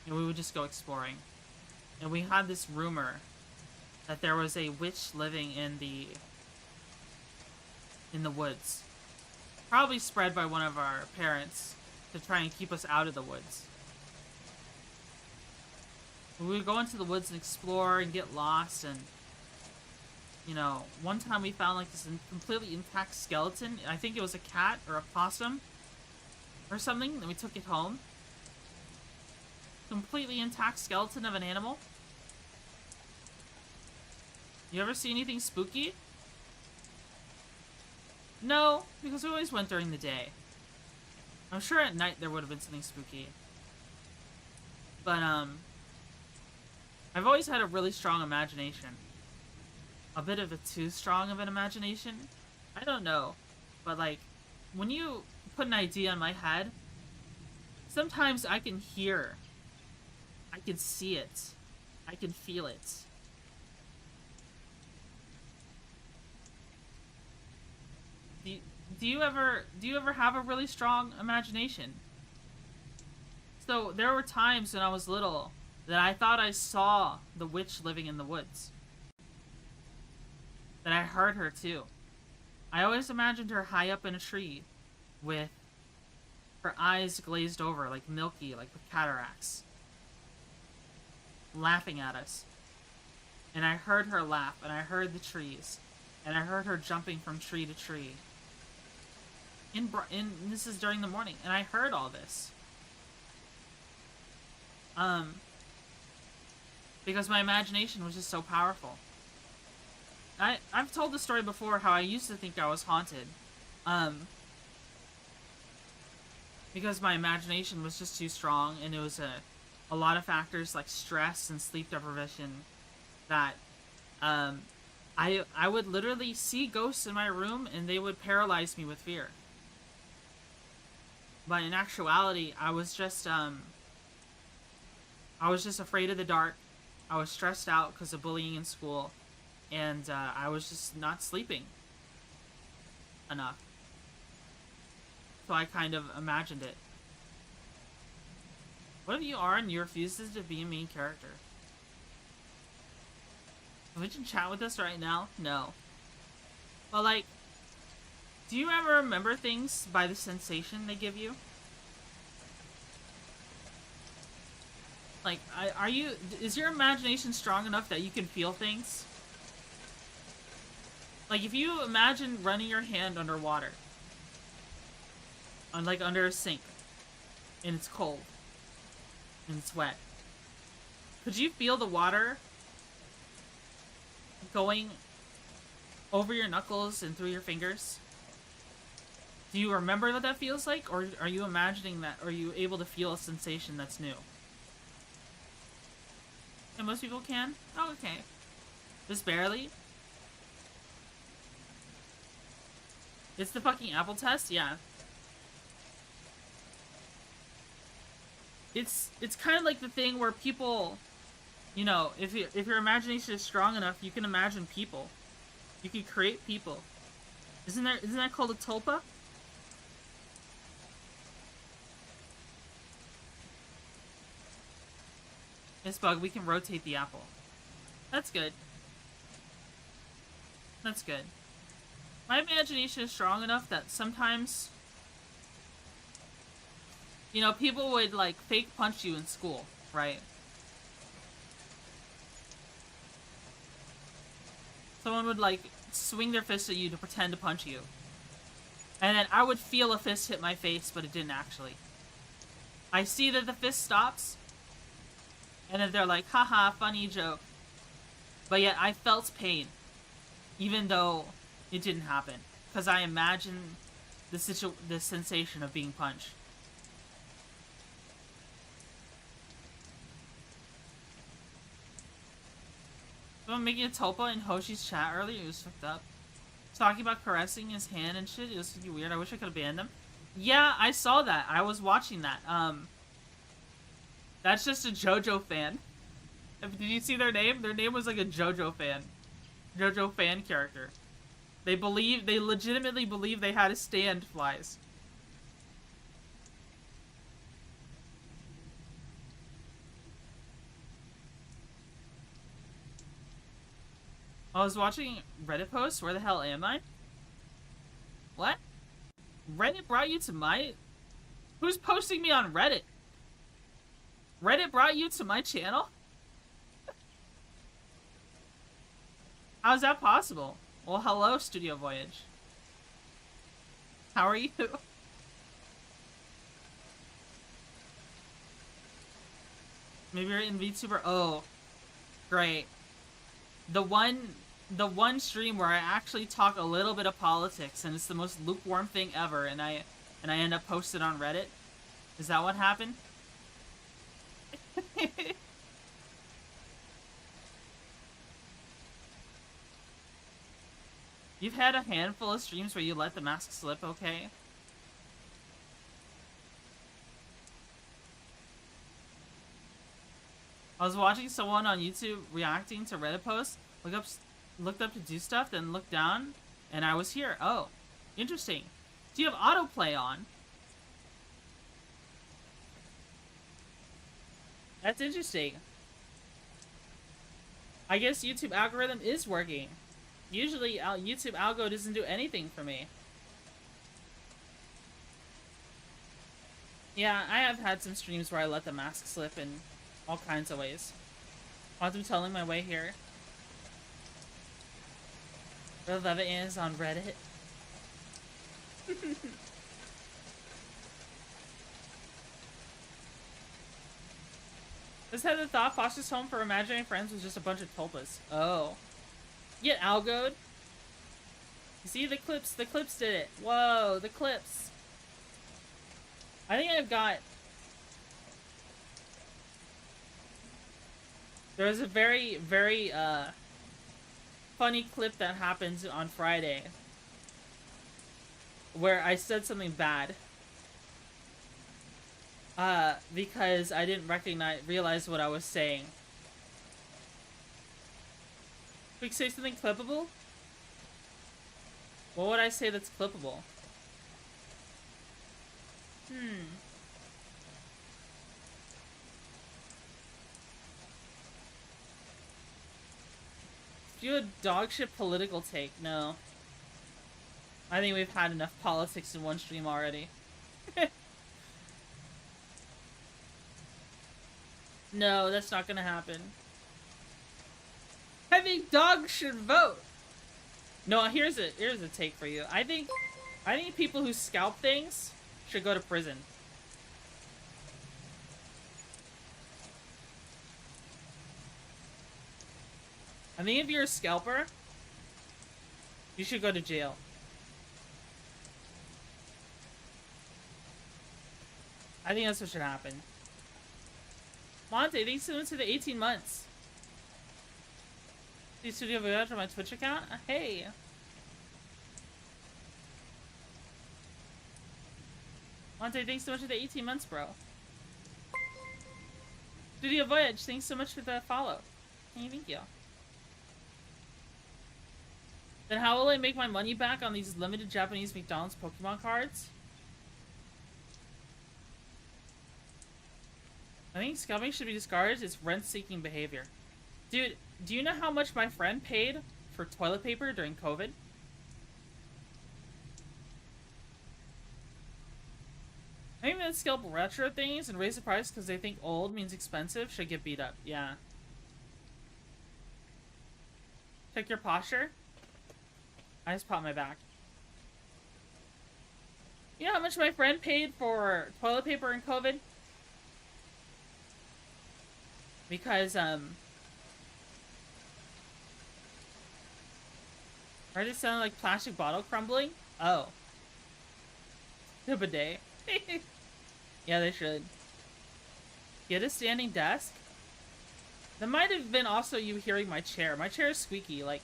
And we would just go exploring. And we had this rumor that there was a witch living in the woods. Probably spread by one of our parents to try and keep us out of the woods. We would go into the woods and explore and get lost, and you know, one time we found like this completely intact skeleton. I think it was a cat or a possum or something, and we took it home. Completely intact skeleton of an animal. You ever see anything spooky? No, because we always went during the day. I'm sure at night there would have been something spooky. But, I've always had a really strong imagination. A bit of a too strong of an imagination? I don't know. But, like, when you put an idea in my head, sometimes I can hear. I can see it. I can feel it. Do you ever have a really strong imagination? So there were times when I was little that I thought I saw the witch living in the woods. That I heard her too. I always imagined her high up in a tree with her eyes glazed over, like milky, like with cataracts, laughing at us. And I heard her laugh, and I heard the trees, and I heard her jumping from tree to tree. This is during the morning, and I heard all this. Because my imagination was just so powerful. I've told the story before how I used to think I was haunted. Because my imagination was just too strong, and it was a lot of factors like stress and sleep deprivation that, I would literally see ghosts in my room, and they would paralyze me with fear. But in actuality, I was just afraid of the dark. I was stressed out because of bullying in school, and I was just not sleeping enough. So I kind of imagined it. What if you are and you refuses to be a main character? Would you chat with us right now? No. But like, do you ever remember things by the sensation they give you? Like, is your imagination strong enough that you can feel things? Like, if you imagine running your hand underwater, like under a sink, and it's cold, and it's wet, could you feel the water going over your knuckles and through your fingers? Do you remember what that feels like, or are you imagining that, or are you able to feel a sensation that's new? And most people can? Oh, okay. Just barely? It's the fucking Apple test? Yeah. It's kind of like the thing where people, you know, if your imagination is strong enough, you can imagine people. You can create people. Isn't that called a tulpa? Yes, Bug, we can rotate the apple. That's good. That's good. My imagination is strong enough that sometimes, you know, people would, like, fake punch you in school, right? Someone would, like, swing their fist at you to pretend to punch you. And then I would feel a fist hit my face, but it didn't actually. I see that the fist stops, and then they're like, haha, funny joke. But yet I felt pain, even though it didn't happen. Because I imagine the sensation of being punched. Someone making a tulpa in Hoshi's chat earlier, it was fucked up. Talking about caressing his hand and shit, it was weird. I wish I could have banned him. Yeah, I saw that. I was watching that. That's just a JoJo fan. Did you see their name? Their name was like a JoJo fan. JoJo fan character. They legitimately believe they had to stand flies. I was watching Reddit posts. Where the hell am I? What? Reddit brought you to my... Who's posting me on Reddit? Reddit brought you to my channel? How's that possible? Well, hello, Studio Voyage. How are you? Maybe you're in VTuber? Oh, great. The one stream where I actually talk a little bit of politics, and it's the most lukewarm thing ever, and I end up posted on Reddit. Is that what happened? You've had a handful of streams where you let the mask slip, okay? I was watching someone on YouTube reacting to Reddit posts, looked up to do stuff, then looked down, and I was here. Oh, interesting. Do you have autoplay on? That's interesting. I guess YouTube algorithm is working. Usually, YouTube algo doesn't do anything for me. Yeah, I have had some streams where I let the mask slip in all kinds of ways. Quantum telling my way here. Real Love It is on Reddit. This had the thought Foster's home for imaginary friends was just a bunch of tulpas. Oh. Get algoed. You see the clips did it. Whoa, the clips. I think I've got... There's a very, very, funny clip that happens on Friday. Where I said something bad. Because I didn't realize what I was saying. Quick, say something clippable? What would I say that's clippable? Do you have a dogshit political take? No. I think we've had enough politics in one stream already. No, that's not gonna happen. I think dogs should vote. No, here's a take for you. I think people who scalp things should go to prison. I think if you're a scalper, you should go to jail. I think that's what should happen. Monte, thanks so much for the 18 months. The Studio Voyage on my Twitch account? Hey. Monte, thanks so much for the 18 months, bro. Studio Voyage, thanks so much for the follow. Thank you. Then how will I make my money back on these limited Japanese McDonald's Pokemon cards? I think scalping should be discouraged. It's rent-seeking behavior. Dude, do you know how much my friend paid for toilet paper during COVID. Maybe the scalp retro things and raise the price because they think old means expensive should get beat up. Yeah. Check your posture. I just popped my back. You know how much my friend paid for toilet paper in COVID? Because, Why did it sound like plastic bottle crumbling? Oh. The bidet. Yeah, they should. Get a standing desk? That might have been also you hearing my chair. My chair is squeaky, like...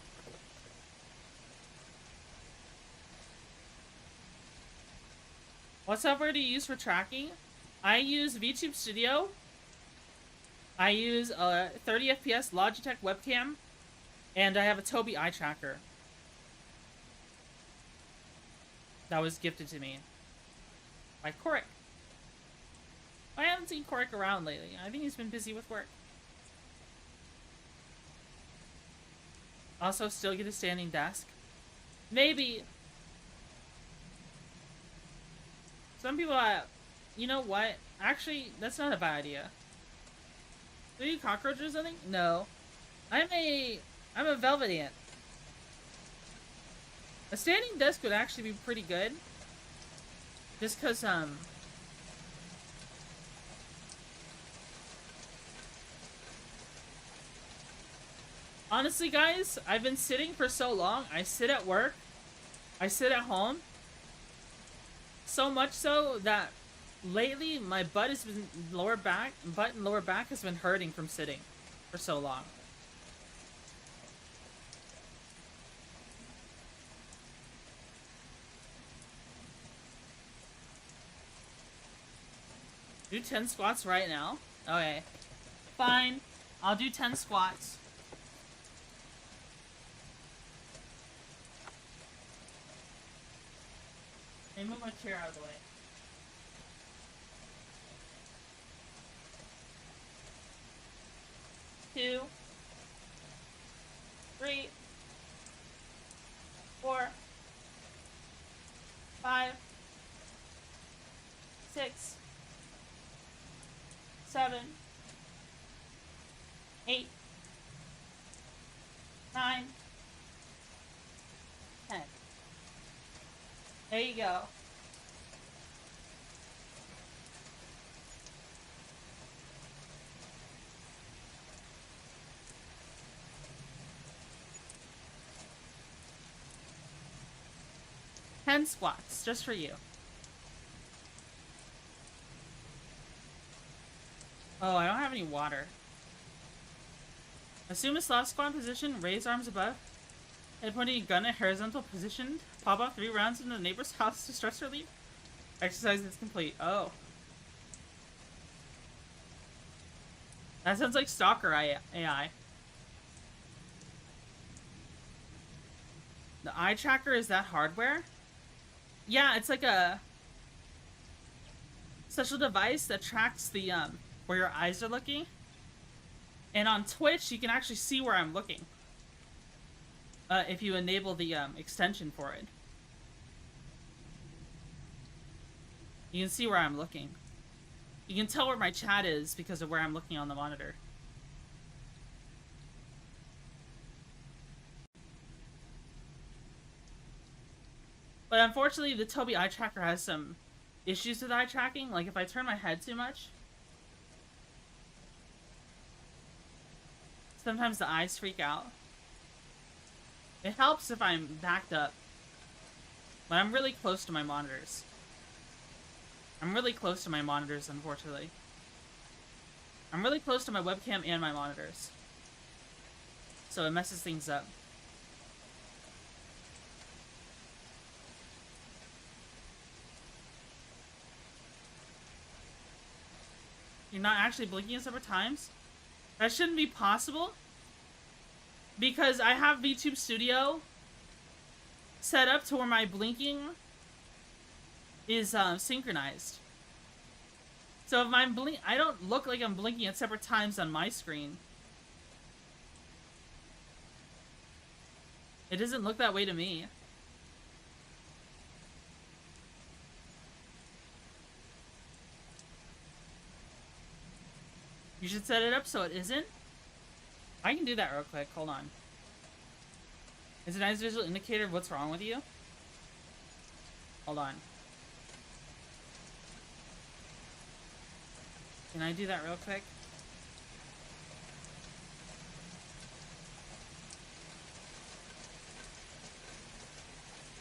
What software do you use for tracking? I use VTuber Studio. I use a 30 FPS Logitech webcam. And I have a Tobii eye tracker. That was gifted to me by Korik. I haven't seen Korik around lately. I think he's been busy with work. Also, still get a standing desk. Maybe. Some people, you know what? Actually, that's not a bad idea. Do you cockroaches or something? No. I'm a velvet ant. A standing desk would actually be pretty good. Just cause, honestly, guys, I've been sitting for so long. I sit at work. I sit at home. So much so that lately my butt has been butt and lower back has been hurting from sitting for so long. Do 10 squats right now? Okay. Fine. I'll do 10 squats. Let me move my chair out of the way. Two, 3, 4, 5, 6, 7, 8, 9, 10. There you go. Ten squats, just for you. Oh, I don't have any water. Assume a slap squat position, raise arms above, and pointing a gun at horizontal position, pop off 3 rounds in the neighbor's house to stress relief. Exercise is complete. Oh. That sounds like Stalker AI. The eye tracker, is that hardware? Yeah, it's like a special device that tracks the, where your eyes are looking. And on Twitch, you can actually see where I'm looking. If you enable the, extension for it. You can see where I'm looking. You can tell where my chat is because of where I'm looking on the monitor. But unfortunately, the Tobii eye tracker has some issues with eye tracking. Like, if I turn my head too much, sometimes the eyes freak out. It helps if I'm backed up. But I'm really close to my monitors. I'm really close to my monitors, unfortunately. I'm really close to my webcam and my monitors. So it messes things up. You're not actually blinking at separate times? That shouldn't be possible. Because I have VTuber Studio set up to where my blinking is synchronized. So if I'm I don't look like I'm blinking at separate times on my screen. It doesn't look that way to me. You should set it up so it isn't. I can do that real quick. Hold on. It's a nice visual indicator of what's wrong with you. Hold on. Can I do that real quick?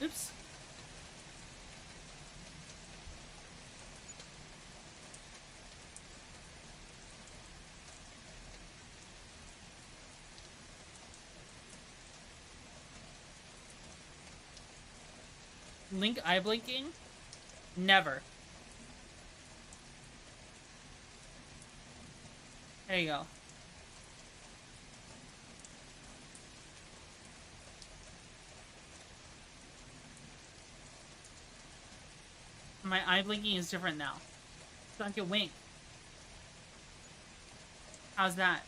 Oops. Link eye blinking? Never. There you go. My eye blinking is different now. So I can wink. How's that?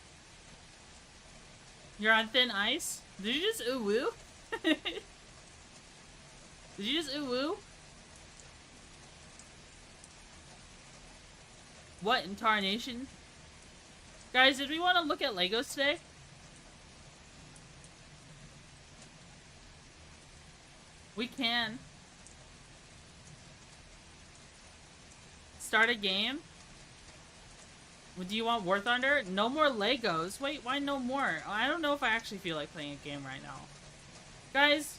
You're on thin ice? Did you just ooh woo? Did you just ooh woo? What in tarnation? Guys, did we want to look at Legos today? We can. Start a game? Do you want War Thunder? No more Legos. Wait, why no more? I don't know if I actually feel like playing a game right now. Guys,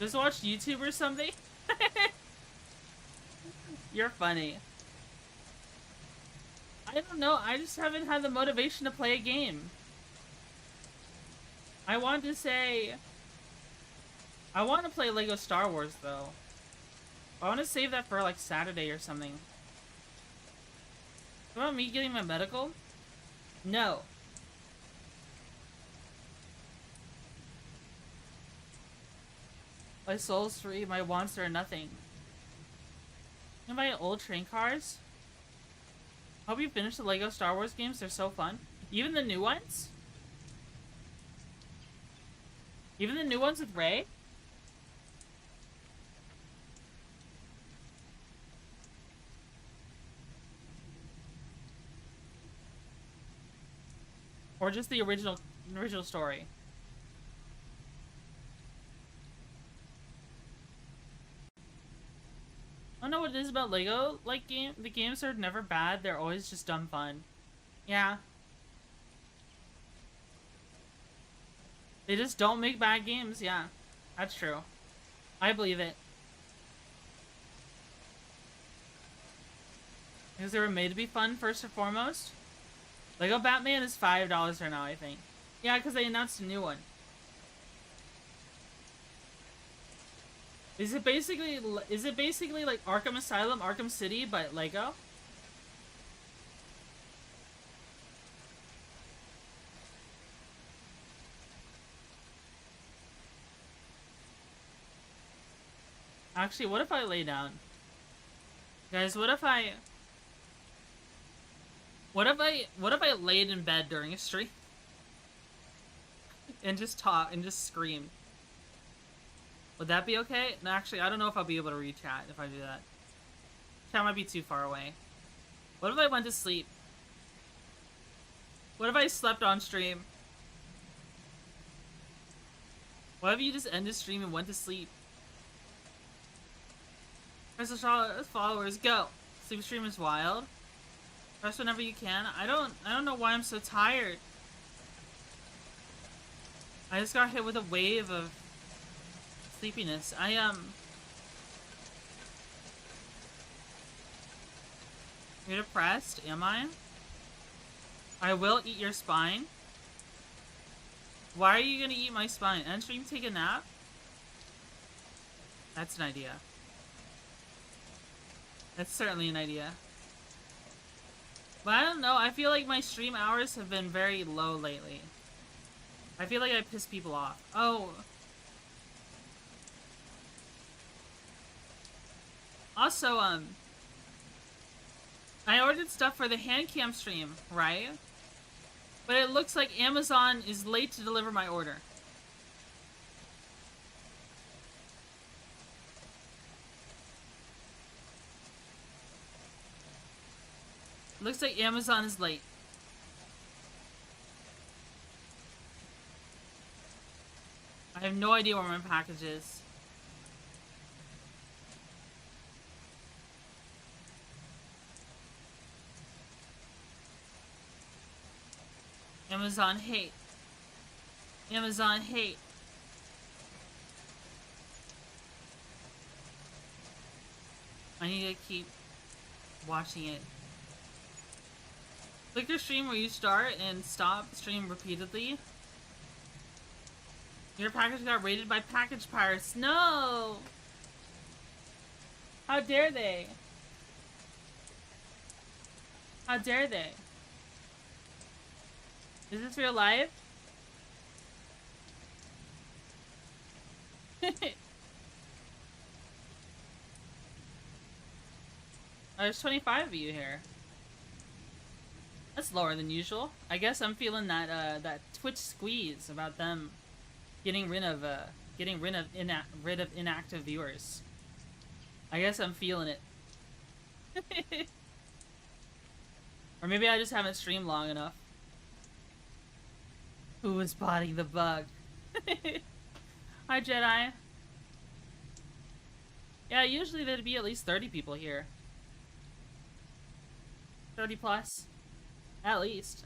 just watch YouTube or something? You're funny. I don't know, I just haven't had the motivation to play a game. I want to say... I want to play Lego Star Wars, though. I want to save that for, like, Saturday or something. What about me getting my medical? No. My soul's free, my wants are nothing. You buy old train cars? Hope you finish the Lego Star Wars games, they're so fun. Even the new ones? Even the new ones with Rey? Or just the original story? I don't know what it is about Lego, like, the games are never bad, they're always just dumb fun. Yeah. They just don't make bad games, yeah. That's true. I believe it. Because they were made to be fun, first and foremost. Lego Batman is $5 right now, I think. Yeah, because they announced a new one. Is it basically like Arkham Asylum, Arkham City, but Lego? Actually, what if I lay down? Guys, what if I laid in bed during a stream? And just talk and just scream? Would that be okay? No, actually, I don't know if I'll be able to read chat if I do that. Chat might be too far away. What if I went to sleep? What if I slept on stream? What if you just ended stream and went to sleep? Press the followers, go! Sleep stream is wild. Press whenever you can. I don't know why I'm so tired. I just got hit with a wave of sleepiness. You're depressed? Am I? I will eat your spine. Why are you gonna eat my spine? End stream, take a nap? That's an idea. That's certainly an idea. But I don't know, I feel like my stream hours have been very low lately. I feel like I piss people off. Oh. Also, I ordered stuff for the hand cam stream, right? But it looks like Amazon is late to deliver my order. Looks like Amazon is late. I have no idea where my package is. Amazon hate. Amazon hate. I need to keep watching it. Click your stream where you start and stop stream repeatedly. Your package got raided by package pirates. No! How dare they? How dare they? Is this real life? There's 25 of you here. That's lower than usual. I guess I'm feeling that that Twitch squeeze about them getting rid of inactive viewers. I guess I'm feeling it. Or maybe I just haven't streamed long enough. Who was spotting the bug? Hi, Jedi. Yeah, usually there'd be at least 30 people here. 30 plus. At least.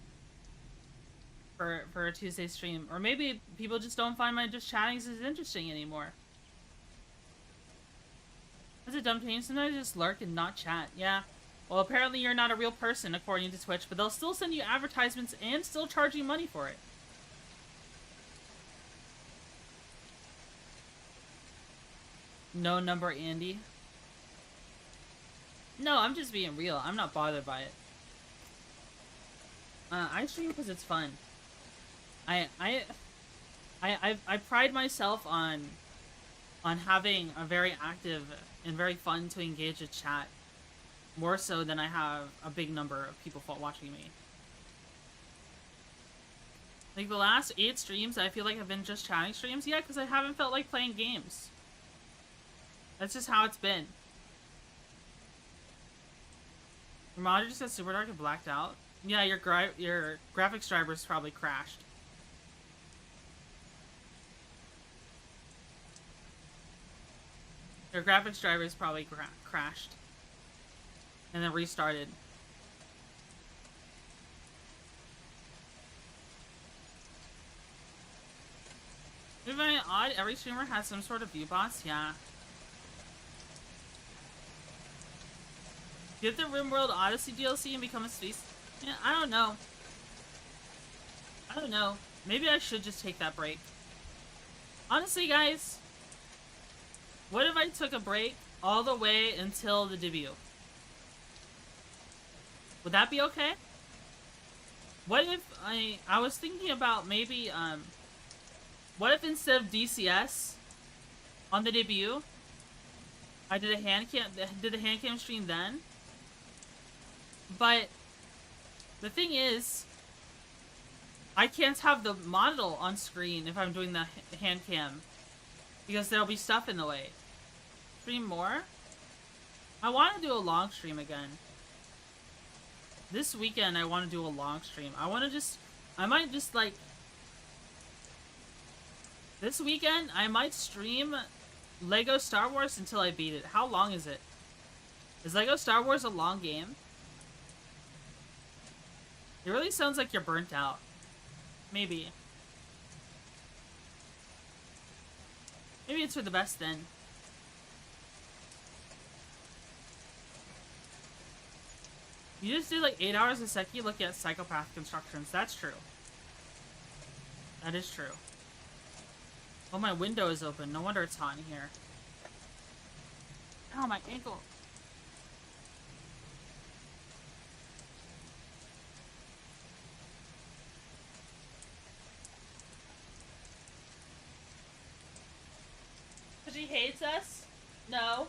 For a Tuesday stream. Or maybe people just don't find my just chatting as interesting anymore. That's a dumb thing. Sometimes I just lurk and not chat. Yeah. Well, apparently you're not a real person according to Twitch, but they'll still send you advertisements and still charge you money for it. No number Andy. No, I'm just being real. I'm not bothered by it. I stream because it's fun. I pride myself on having a very active and very fun to engage a chat, more so than I have a big number of people watching me. Like the last 8 streams, I feel like have been just chatting streams. Yeah, because I haven't felt like playing games. That's just how it's been. Your monitor just got super dark and blacked out. Yeah, your graphics driver's probably crashed. Your graphics driver's probably crashed. And then restarted. Isn't it very odd? Every streamer has some sort of view bots? Yeah. Get the RimWorld Odyssey DLC and become a space... Yeah, I don't know. I don't know. Maybe I should just take that break. Honestly, guys, what if I took a break all the way until the debut? Would that be okay? What if I was thinking about maybe, what if instead of DCS on the debut, I did a hand cam stream then? But the thing is, I can't have the model on screen if I'm doing the hand cam, because there'll be stuff in the way. Stream more? I want to do a long stream again. This weekend I want to do a long stream. I might just like... This weekend I might stream Lego Star Wars until I beat it. How long is it? Is Lego Star Wars a long game? It really sounds like you're burnt out. Maybe. Maybe it's for the best then. You just did like 8 hours a second looking at psychopath constructions. That's true. That is true. Oh, my window is open. No wonder it's hot in here. Ow, my ankle. She hates us? No.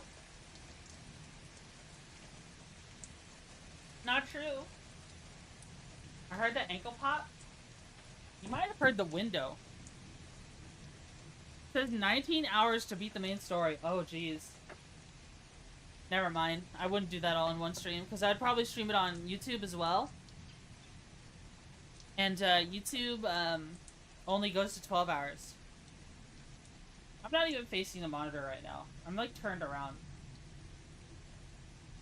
Not true. I heard that ankle pop. You might have heard the window. It says 19 hours to beat the main story. Oh, jeez. Never mind. I wouldn't do that all in one stream, because I'd probably stream it on YouTube as well. And YouTube only goes to 12 hours. I'm not even facing the monitor right now. I'm like turned around.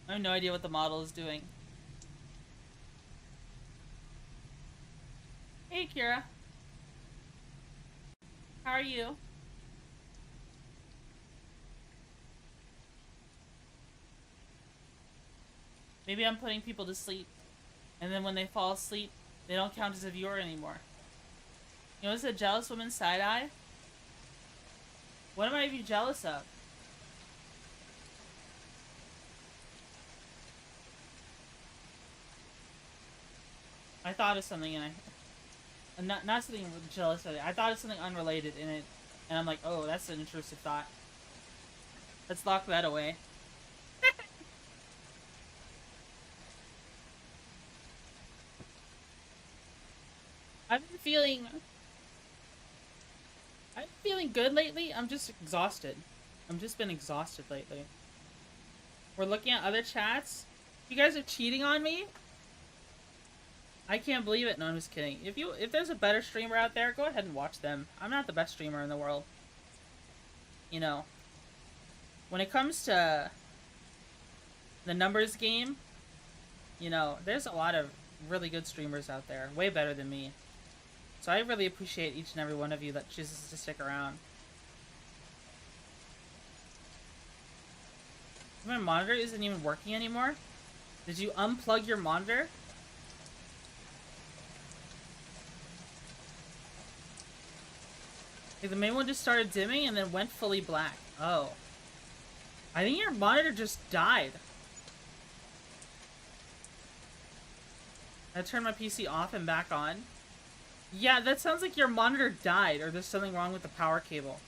I have no idea what the model is doing. Hey, Kira. How are you? Maybe I'm putting people to sleep, and then when they fall asleep, they don't count as a viewer anymore. You know, it's a jealous woman side-eye? What am I even jealous of? I thought of something and not something jealous of it. I thought of something unrelated in it, and I'm like, oh, that's an intrusive thought. Let's lock that away. I've been feeling good lately. I'm just exhausted. I've just been exhausted lately. We're looking at other chats. You guys are cheating on me? I can't believe it. No, I'm just kidding. If there's a better streamer out there, go ahead and watch them. I'm not the best streamer in the world. You know, when it comes to the numbers game, you know, there's a lot of really good streamers out there, way better than me. So I really appreciate each and every one of you that chooses to stick around. My monitor isn't even working anymore? Did you unplug your monitor? Okay, the main one just started dimming and then went fully black. Oh. I think your monitor just died. I turned my PC off and back on. Yeah, that sounds like your monitor died, or there's something wrong with the power cable.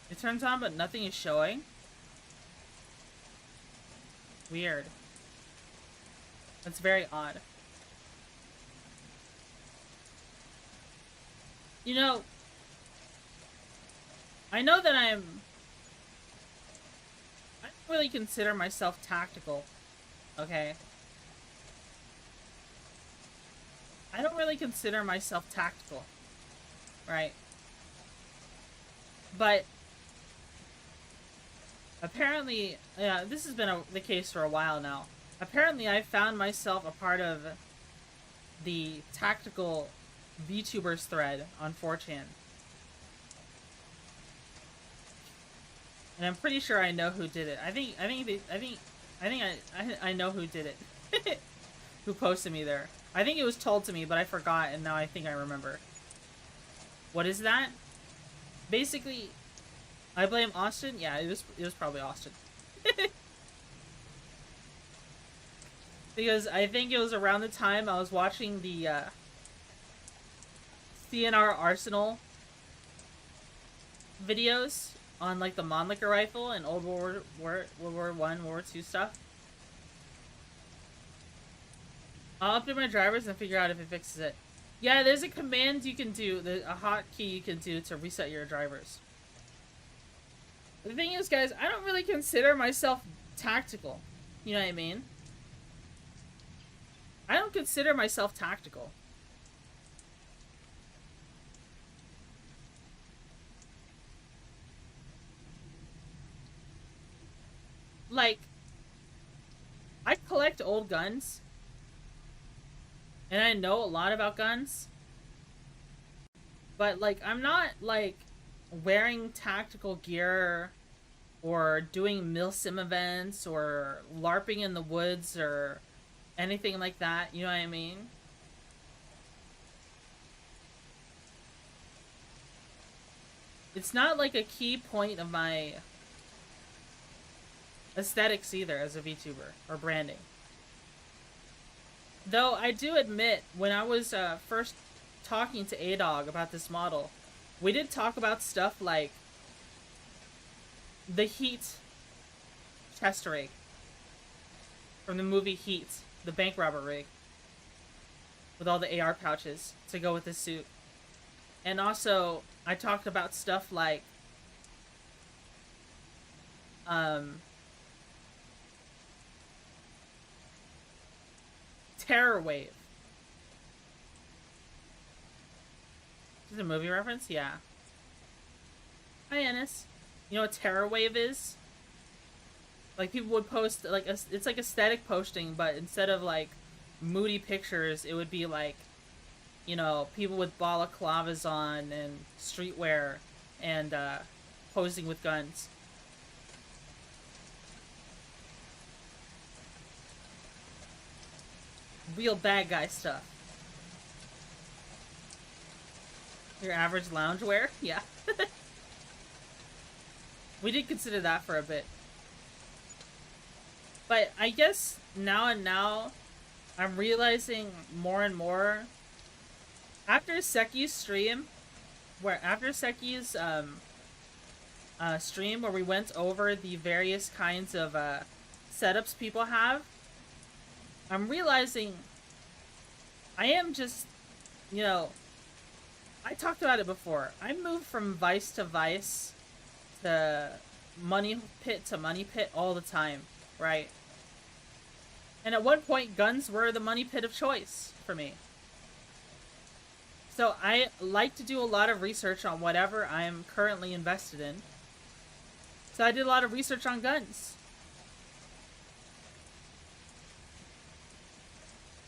It turns on, but nothing is showing. Weird. That's very odd. You know, I know that I don't really consider myself tactical, okay? I don't really consider myself tactical, right? But apparently, yeah, this has been the case for a while now. Apparently, I found myself a part of the tactical VTubers thread on 4chan. And I'm pretty sure I know who did it. I know who did it. Who posted me there. I think it was told to me, but I forgot, and now I think I remember. What is that? Basically, I blame Austin? Yeah, it was probably Austin. Because I think it was around the time I was watching the CNR Arsenal videos on like the Mannlicher rifle and old World War I, World War II stuff. I'll update my drivers and figure out if it fixes it. Yeah, there's a command you can do, a hotkey you can do to reset your drivers. The thing is, guys, I don't really consider myself tactical. You know what I mean? I don't consider myself tactical. Like, I collect old guns. And I know a lot about guns. But, like, I'm not, like, wearing tactical gear or doing milsim events or LARPing in the woods or anything like that. You know what I mean? It's not, like, a key point of my aesthetics either as a VTuber or branding. Though I do admit, when I was first talking to A-Dog about this model, we did talk about stuff like the Heat chest rig from the movie Heat, the bank robber rig, with all the AR pouches to go with the suit. And also, I talked about stuff like, Terror Wave. Is it a movie reference? Yeah. Hi, Ennis. You know what Terror Wave is? Like, people would post, like, it's like aesthetic posting, but instead of, like, moody pictures, it would be, like, you know, people with balaclavas on and streetwear and, posing with guns. Real bad guy stuff. Your average loungewear? Yeah. We did consider that for a bit. But I guess now I'm realizing more and more after Seki's stream, stream where we went over the various kinds of setups people have, I'm realizing I am just, you know, I talked about it before. I moved from vice to vice to money pit to money pit all the time, right? And at one point, guns were the money pit of choice for me. So I like to do a lot of research on whatever I am currently invested in. So I did a lot of research on guns.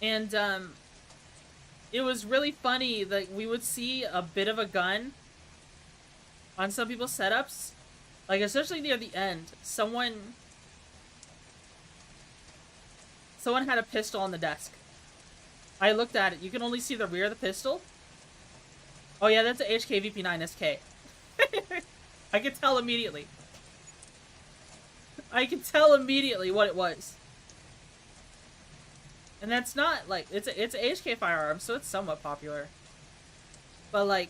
And, it was really funny that we would see a bit of a gun on some people's setups. Like, especially near the end. Someone had a pistol on the desk. I looked at it. You can only see the rear of the pistol. Oh yeah, that's a HK VP9 SK. I could tell immediately. I could tell immediately what it was. And that's not, like, it's a HK firearm, so it's somewhat popular. But, like,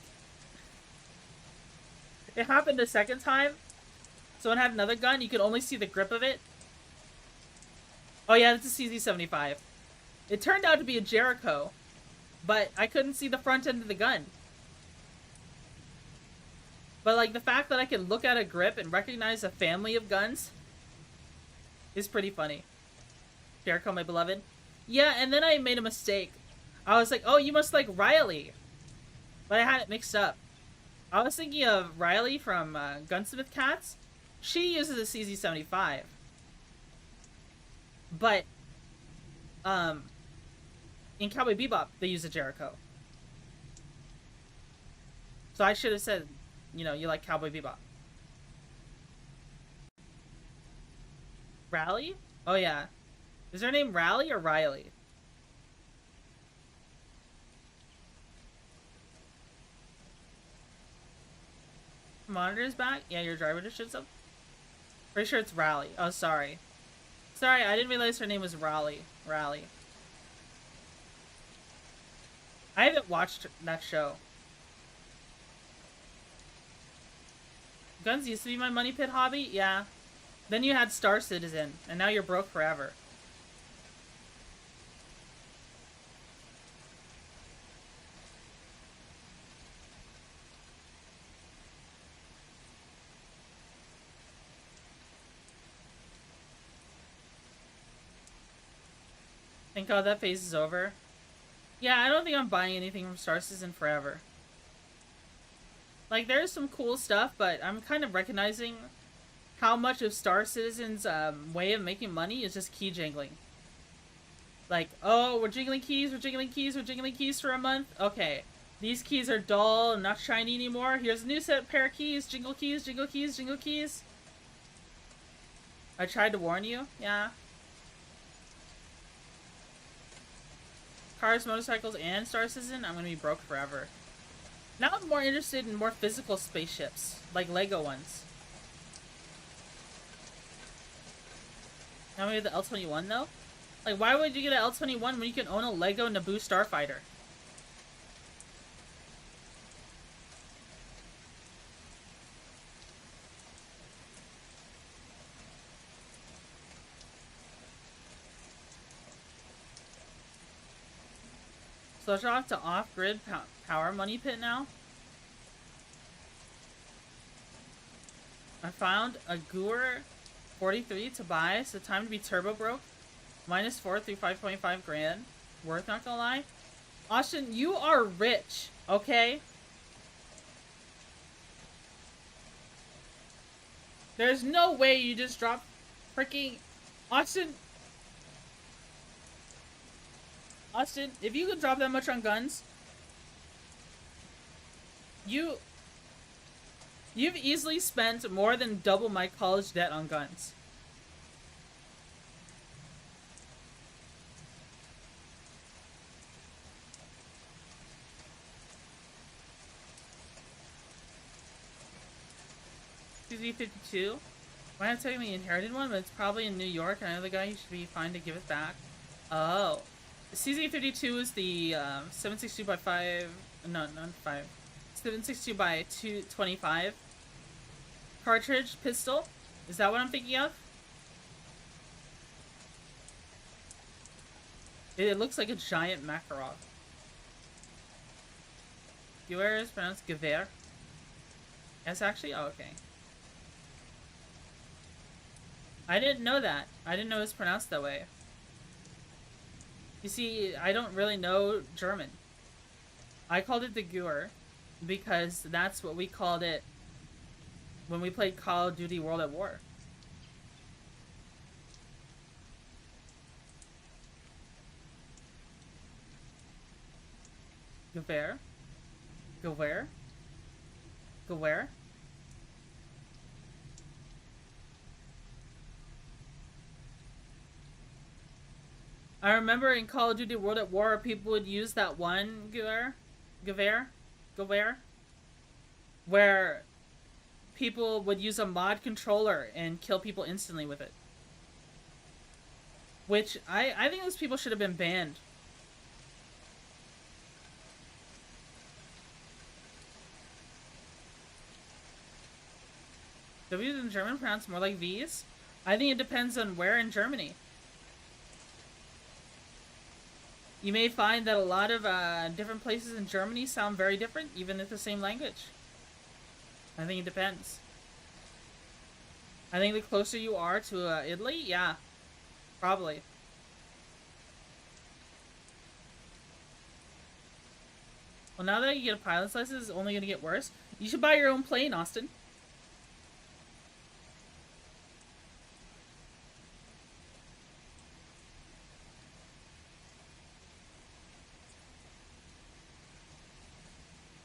it happened a second time. Someone had another gun, you could only see the grip of it. Oh yeah, that's a CZ75. It turned out to be a Jericho, but I couldn't see the front end of the gun. But, like, the fact that I can look at a grip and recognize a family of guns is pretty funny. Jericho, my beloved. Yeah, and then I made a mistake. I was like, oh, you must like Riley. But I had it mixed up. I was thinking of Riley from Gunsmith Cats. She uses a CZ75. But, in Cowboy Bebop, they use a Jericho. So I should have said, you know, you like Cowboy Bebop. Rally? Oh, yeah. Is her name Rally or Riley? Monitor's back? Yeah, your driver just showed up. Pretty sure it's Rally. Oh, sorry. Sorry, I didn't realize her name was Raleigh. Rally. I haven't watched that show. Guns used to be my money pit hobby? Yeah. Then you had Star Citizen, and now you're broke forever. Thank God that phase is over. Yeah, I don't think I'm buying anything from Star Citizen forever. Like, there's some cool stuff, but I'm kind of recognizing how much of Star Citizen's way of making money is just key jingling. Like, oh, we're jingling keys, we're jingling keys, we're jingling keys for a month. Okay, these keys are dull and not shiny anymore. Here's a new pair of keys. Jingle keys, jingle keys, jingle keys. I tried to warn you. Yeah. Cars, motorcycles, and Star Citizen, I'm gonna be broke forever. Now I'm more interested in more physical spaceships, like Lego ones. Now maybe the L-21 though? Like, why would you get an L-21 when you can own a Lego Naboo Starfighter? So I should have to off-grid power money pit now? I found a Goor 43 to buy, so time to be turbo broke. -4 through 5.5 grand. Worth, not gonna lie. Austin, you are rich, okay? There's no way you just dropped freaking... Austin, if you could drop that much on guns, you've easily spent more than double my college debt on guns. CZ52. Might have technically inherited one, but it's probably in New York, and I know the guy, you should be fine to give it back. Oh. CZ52 is the 762 by 5... No, not 5. 762 by 225 cartridge pistol. Is that what I'm thinking of? It looks like a giant Makarov. Gewehr is pronounced Gewehr. Yes, actually? Oh, okay. I didn't know that. I didn't know it was pronounced that way. You see, I don't really know German. I called it the Gewehr because that's what we called it when we played Call of Duty World at War. Gewehr? Gewehr? Gewehr? I remember in Call of Duty World at War, people would use that one Gewehr, where people would use a mod controller and kill people instantly with it. Which, I think those people should have been banned. W's in German pronounced more like V's? I think it depends on where in Germany. You may find that a lot of different places in Germany sound very different, even if the same language. I think it depends. I think the closer you are to Italy, yeah, probably. Well, now that you get a pilot's license, it's only going to get worse. You should buy your own plane, Austin.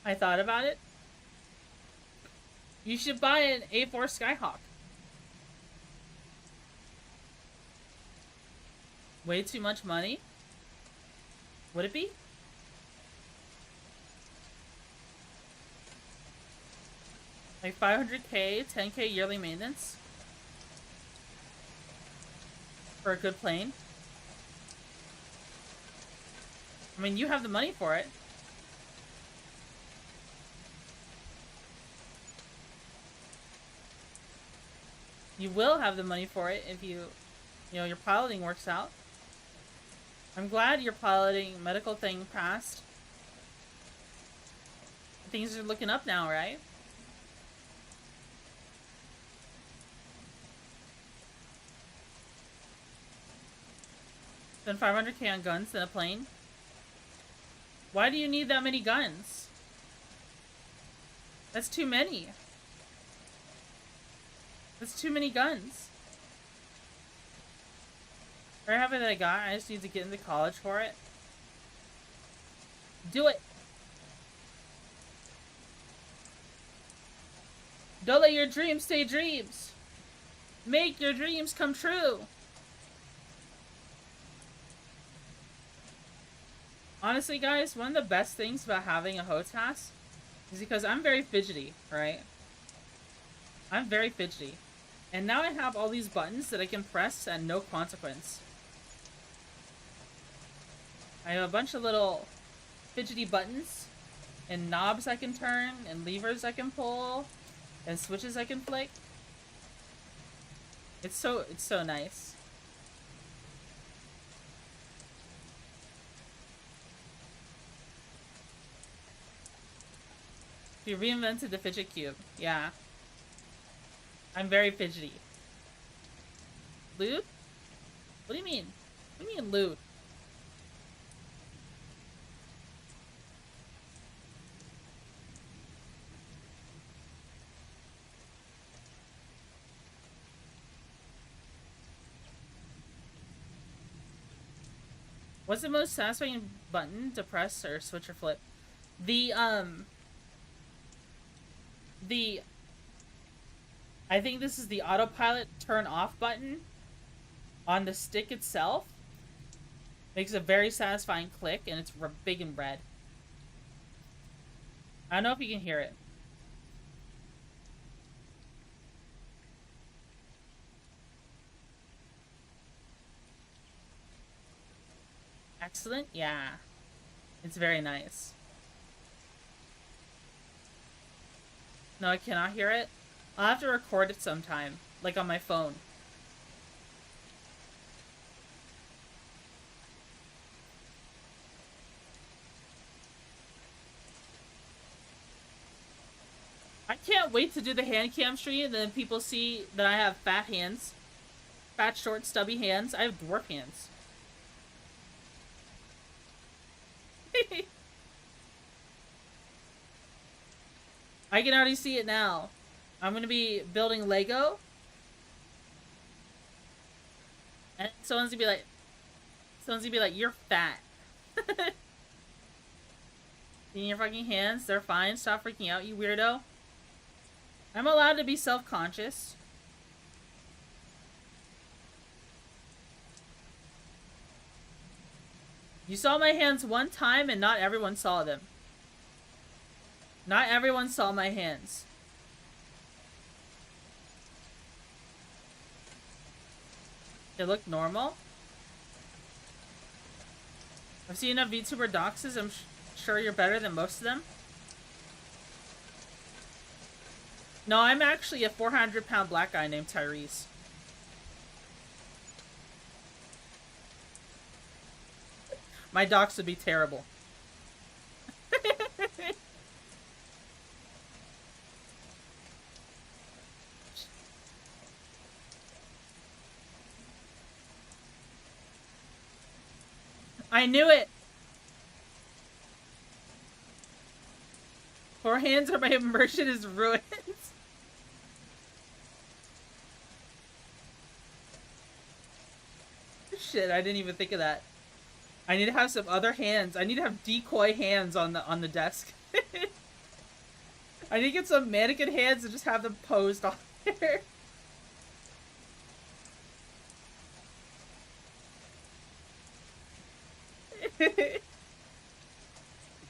I thought about it. You should buy an A4 Skyhawk. Way too much money? Would it be? Like 500k, 10k yearly maintenance? For a good plane? I mean, you have the money for it. You will have the money for it if you know, your piloting works out. I'm glad your piloting medical thing passed. Things are looking up now, right? Spend 500k on guns than a plane? Why do you need that many guns? That's too many. That's too many guns. Very happy that I got it. I just need to get into college for it. Do it! Don't let your dreams stay dreams! Make your dreams come true! Honestly, guys, one of the best things about having a HOTAS is because I'm very fidgety, right? I'm very fidgety. And now I have all these buttons that I can press at no consequence. I have a bunch of little fidgety buttons and knobs I can turn and levers I can pull and switches I can flick. It's so nice. We reinvented the fidget cube. Yeah. I'm very fidgety. Loot? What do you mean? What do you mean loot? What's the most satisfying button to press or switch or flip? The I think this is the autopilot turn off button on the stick itself. Makes a very satisfying click, and it's big and red. I don't know if you can hear it. Excellent? Yeah. It's very nice. No, I cannot hear it. I'll have to record it sometime, like on my phone. I can't wait to do the hand cam stream, and then people see that I have fat hands. Fat, short, stubby hands. I have dwarf hands. I can already see it now. I'm gonna be building Lego. And someone's gonna be like, you're fat. In your fucking hands, they're fine. Stop freaking out, you weirdo. I'm allowed to be self-conscious. You saw my hands one time and not everyone saw them. Not everyone saw my hands. They look normal. I've seen enough VTuber doxes. I'm sure you're better than most of them. No, I'm actually a 400-pound black guy named Tyrese. My docs would be terrible. I knew it! 4 hands or my immersion is ruined. Shit, I didn't even think of that. I need to have some other hands. I need to have decoy hands on the desk. I need to get some mannequin hands and just have them posed on there.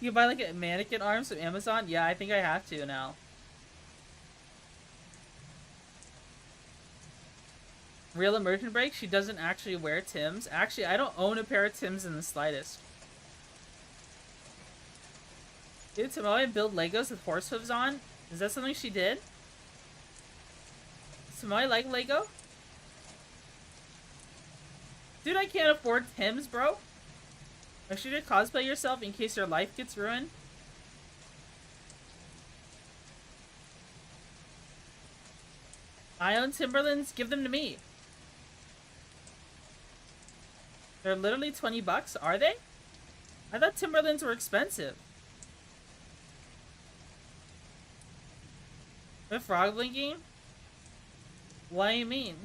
You buy like a mannequin arms from Amazon? Yeah, I think I have to now. Real immersion break? She doesn't actually wear Tims. Actually, I don't own a pair of Tims in the slightest. Did Samoa build Legos with horse hooves on? Is that something she did? Samoa like Lego? Dude, I can't afford Tims, bro. Or should you cosplay yourself in case your life gets ruined? I own Timberlands, give them to me. They're literally 20 bucks, are they? I thought Timberlands were expensive. The frog blinking? What do you mean?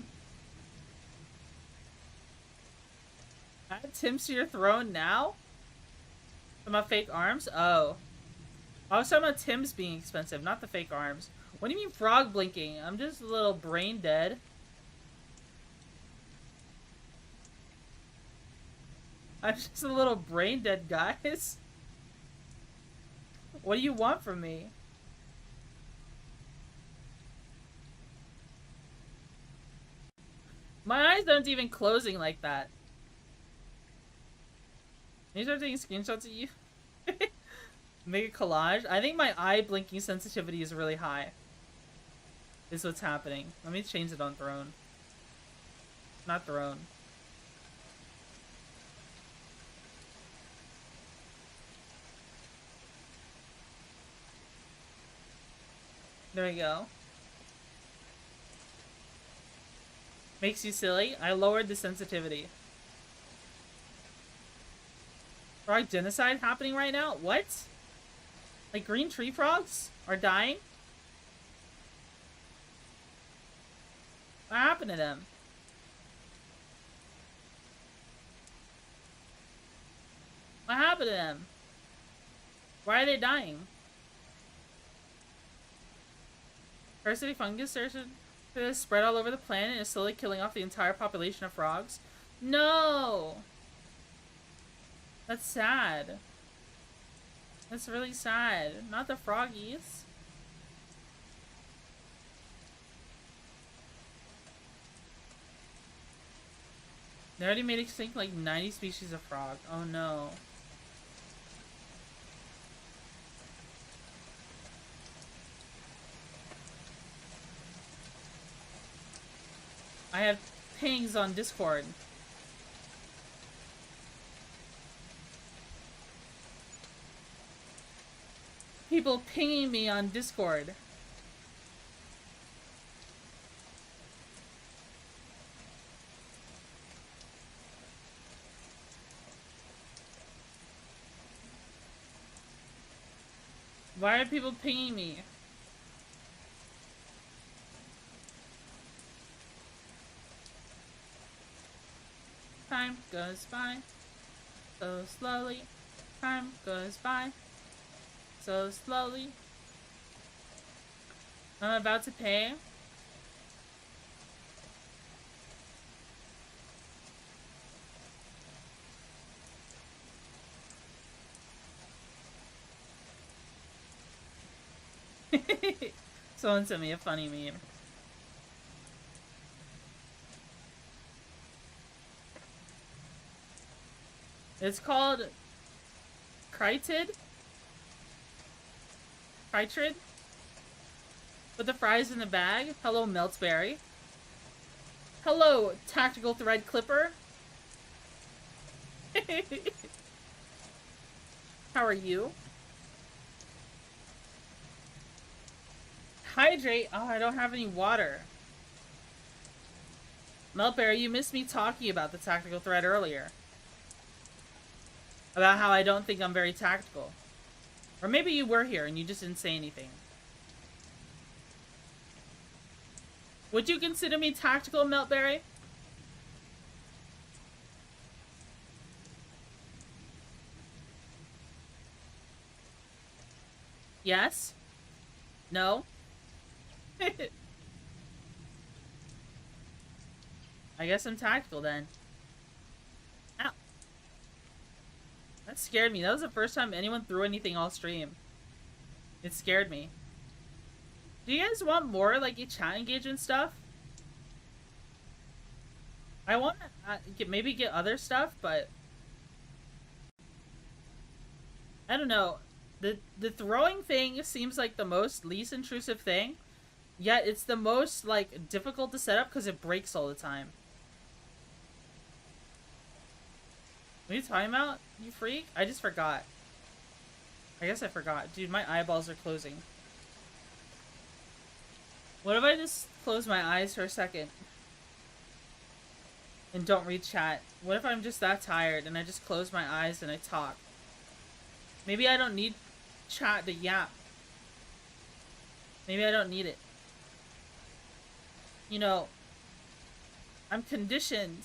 Add Tims to your throne now? From my fake arms? Oh. I was talking about Tims being expensive, not the fake arms. What do you mean frog blinking? I'm just a little brain dead. I'm just a little brain dead, guys. What do you want from me? My eyes aren't even closing like that. Can you start taking screenshots of you? Make a collage? I think my eye blinking sensitivity is really high. Is what's happening. Let me change it on Throne. Not Throne. There we go. Makes you silly? I lowered the sensitivity. Frog genocide happening right now? What? Like green tree frogs are dying? What happened to them? What happened to them? Why are they dying? Parasitic fungus is spread all over the planet and is slowly killing off the entire population of frogs. No! That's sad. That's really sad. Not the froggies. They already made extinct like 90 species of frog. Oh no. I have pings on Discord. People pinging me on Discord. Why are people pinging me? Time goes by so slowly. Time goes by so slowly. I'm about to pay. Someone sent me a funny meme. It's called Crytid? Crytrid? With the fries in the bag. Hello, Meltberry. Hello, Tactical Thread Clipper. How are you? Hydrate? Oh, I don't have any water. Meltberry, you missed me talking about the tactical thread earlier. About how I don't think I'm very tactical. Or maybe you were here and you just didn't say anything. Would you consider me tactical, Meltberry? Yes? No? I guess I'm tactical then. Ow. That scared me. That was the first time anyone threw anything all stream. It scared me. Do you guys want more, like, chat engagement stuff? I want to maybe get other stuff, but... I don't know. The throwing thing seems like the most least intrusive thing. Yet it's the most, like, difficult to set up because it breaks all the time. What are you talking about, you freak? I just forgot. I guess I forgot. Dude, my eyeballs are closing. What if I just close my eyes for a second? And don't read chat? What if I'm just that tired and I just close my eyes and I talk? Maybe I don't need chat to yap. Maybe I don't need it. You know, I'm conditioned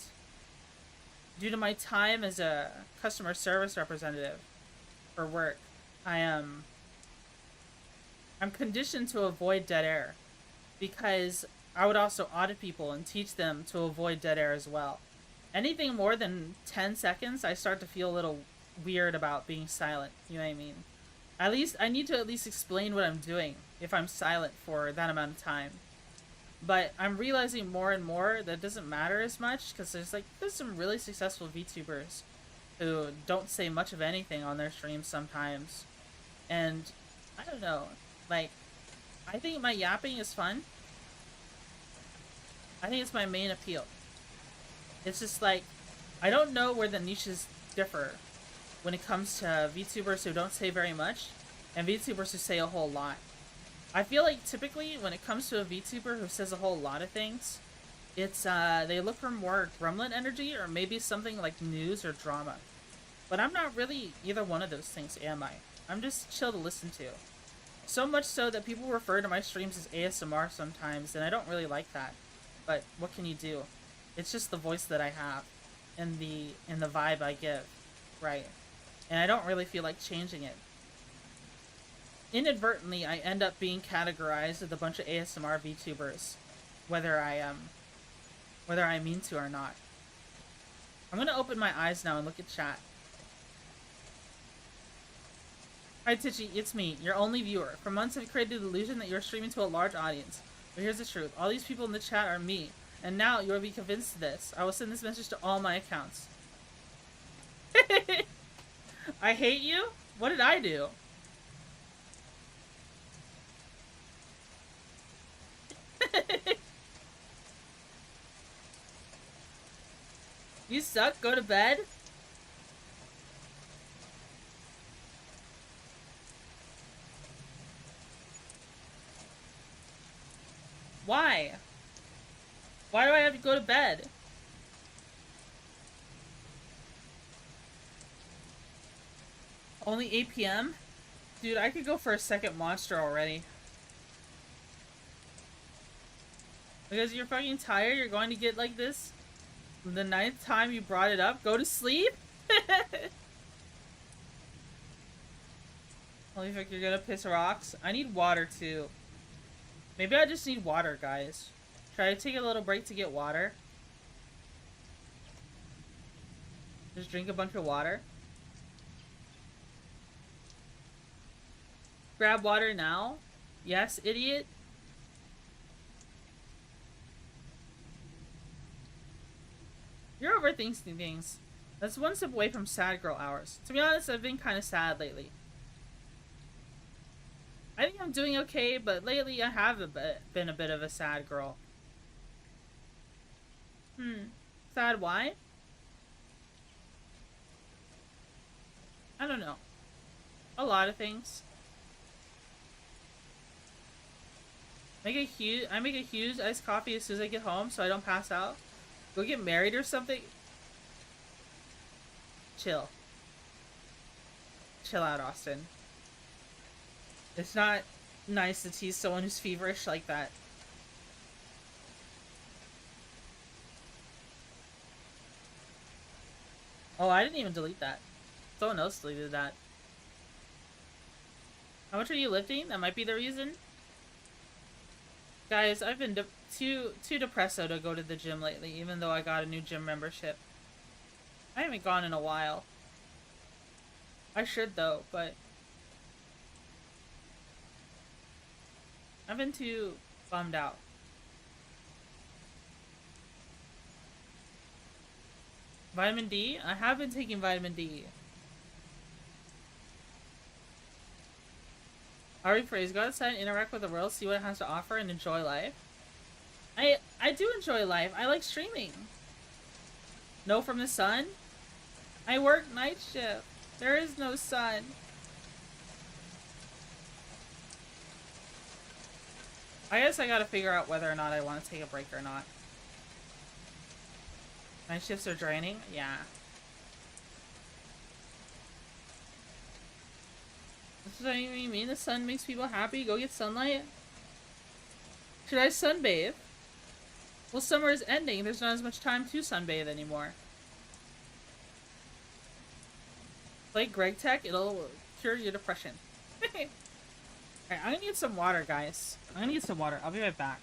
due to my time as a customer service representative for work. I'm conditioned to avoid dead air because I would also audit people and teach them to avoid dead air as well. Anything more than 10 seconds, I start to feel a little weird about being silent. You know what I mean? At least, I need to at least explain what I'm doing if I'm silent for that amount of time. But I'm realizing more and more that it doesn't matter as much because there's some really successful VTubers who don't say much of anything on their streams sometimes. And I don't know, like, I think my yapping is fun. I think it's my main appeal. It's just like, I don't know where the niches differ when it comes to VTubers who don't say very much and VTubers who say a whole lot. I feel like typically when it comes to a VTuber who says a whole lot of things, It's, they look for more gremlin energy or maybe something like news or drama. But I'm not really either one of those things, am I? I'm just chill to listen to. So much so that people refer to my streams as ASMR sometimes, and I don't really like that. But what can you do? It's just the voice that I have, and the vibe I give, right? And I don't really feel like changing it. Inadvertently, I end up being categorized with a bunch of ASMR VTubers, whether I mean to or not. I'm gonna open my eyes now and look at chat. Hi Twitchy, it's me, your only viewer. For months I've created the illusion that you're streaming to a large audience. But here's the truth. All these people in the chat are me. And now you'll be convinced of this. I will send this message to all my accounts. I hate you? What did I do? You suck? Go to bed? Why? Why do I have to go to bed? Only 8 p.m.? Dude, I could go for a second monster already. Because you're fucking tired? You're going to get like this? The 9th time you brought it up? Go to sleep? Holy fuck, you're gonna piss rocks? I need water too. Maybe I just need water, guys. Try to take a little break to get water. Just drink a bunch of water. Grab water now? Yes, idiot? You're overthinking things. That's one step away from sad girl hours. To be honest, I've been kind of sad lately. I think I'm doing okay, but lately I have been a bit of a sad girl. Sad why? I don't know. A lot of things. I make a huge iced coffee as soon as I get home so I don't pass out. Go get married or something? Chill. Chill out, Austin. It's not nice to tease someone who's feverish like that. Oh, I didn't even delete that. Someone else deleted that. How much are you lifting? That might be the reason. Guys, I've been too depresso to go to the gym lately, even though I got a new gym membership. I haven't gone in a while. I should though, but I've been too bummed out. Vitamin D? I have been taking vitamin D. I'll rephrase. Go outside and interact with the world, see what it has to offer, and enjoy life. I do enjoy life. I like streaming. No from the sun? I work night shift. There is no sun. I guess I gotta figure out whether or not I want to take a break or not. Night shifts are draining? Yeah. Does that even mean the sun makes people happy? Go get sunlight? Should I sunbathe? Well, summer is ending. There's not as much time to sunbathe anymore. Play Greg Tech. It'll cure your depression. Alright, I'm gonna need some water, guys. I'm gonna get some water. I'll be right back.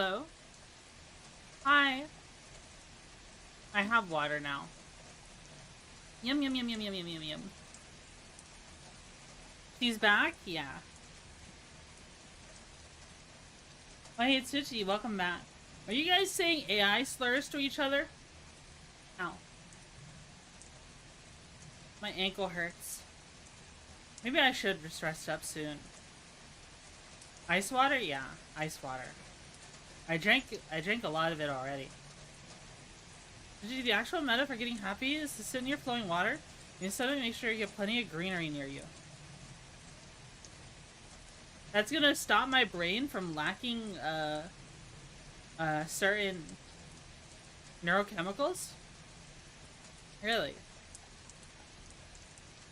Hello. Hi. I have water now. Yum, yum, yum, yum, yum, yum, yum, yum. She's back? Yeah. Oh, hey, it's Twitchy. Welcome back. Are you guys saying AI slurs to each other? Ow. My ankle hurts. Maybe I should just rest up soon. Ice water? Yeah, ice water. I drank a lot of it already. The actual meta for getting happy is to sit near flowing water and suddenly make sure you get plenty of greenery near you. That's gonna stop my brain from lacking certain neurochemicals? Really?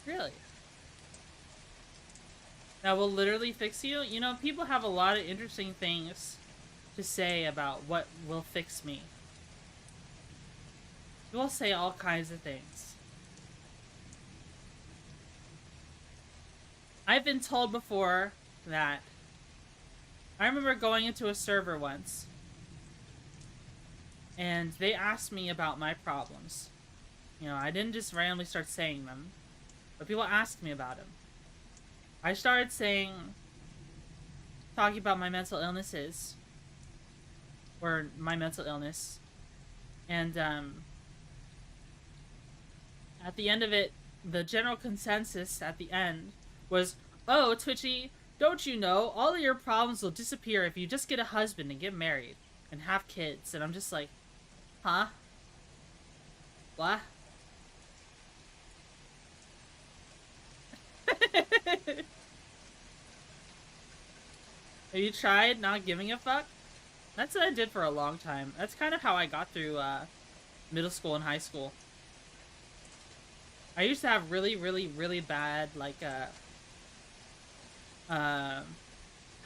Really? That will literally fix you? You know, people have a lot of interesting things to say about what will fix me. People say all kinds of things. I've been told before that I remember going into a server once and they asked me about my problems. You know, I didn't just randomly start saying them, but people asked me about them. I started talking about my mental illnesses, or my mental illness, and at the end of it, the general consensus at the end was, "Oh, Twitchy, don't you know, all of your problems will disappear if you just get a husband and get married and have kids." And I'm just like, huh? What? Have you tried not giving a fuck? That's what I did for a long time. That's kind of how I got through middle school and high school. I used to have really, really, really bad, like,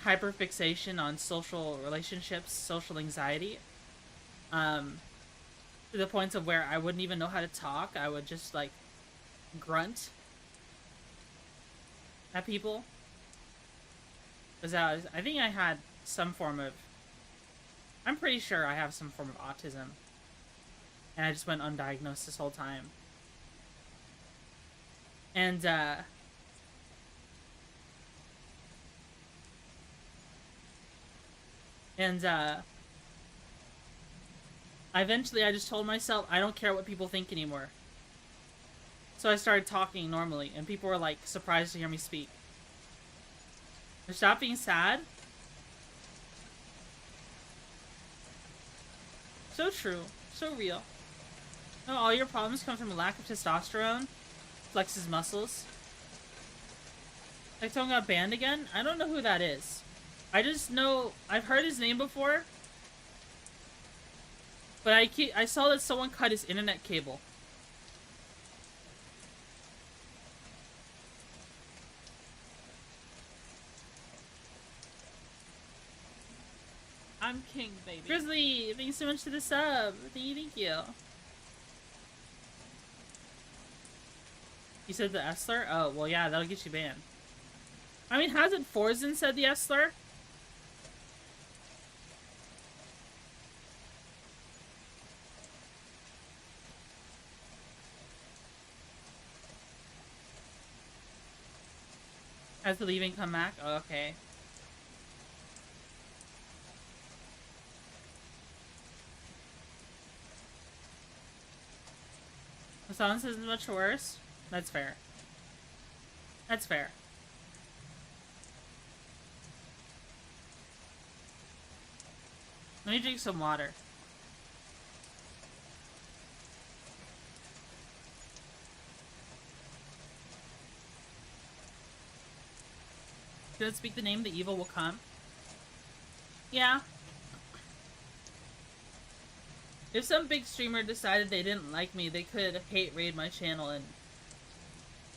hyperfixation on social relationships, social anxiety. To the points of where I wouldn't even know how to talk. I would just, like, grunt at people. Because I think I had some form of... I'm pretty sure I have some form of autism. And I just went undiagnosed this whole time. And, eventually I just told myself, I don't care what people think anymore. So I started talking normally, and people were, like, surprised to hear me speak. Stop being sad. So true. So real. Oh, all your problems come from a lack of testosterone? Flexes muscles. Like, someone got banned again? I don't know who that is. I just know... I've heard his name before. But I saw that someone cut his internet cable. I'm king, baby. Grizzly, thanks so much to the sub. Thank you. You said the S slur? Oh, well, yeah, that'll get you banned. I mean, hasn't Forzen said the S slur? Has the leaving come back? Oh, okay. The silence isn't much worse. That's fair. That's fair. Let me drink some water. Don't speak the name, the evil will come. Yeah. If some big streamer decided they didn't like me, they could hate raid my channel and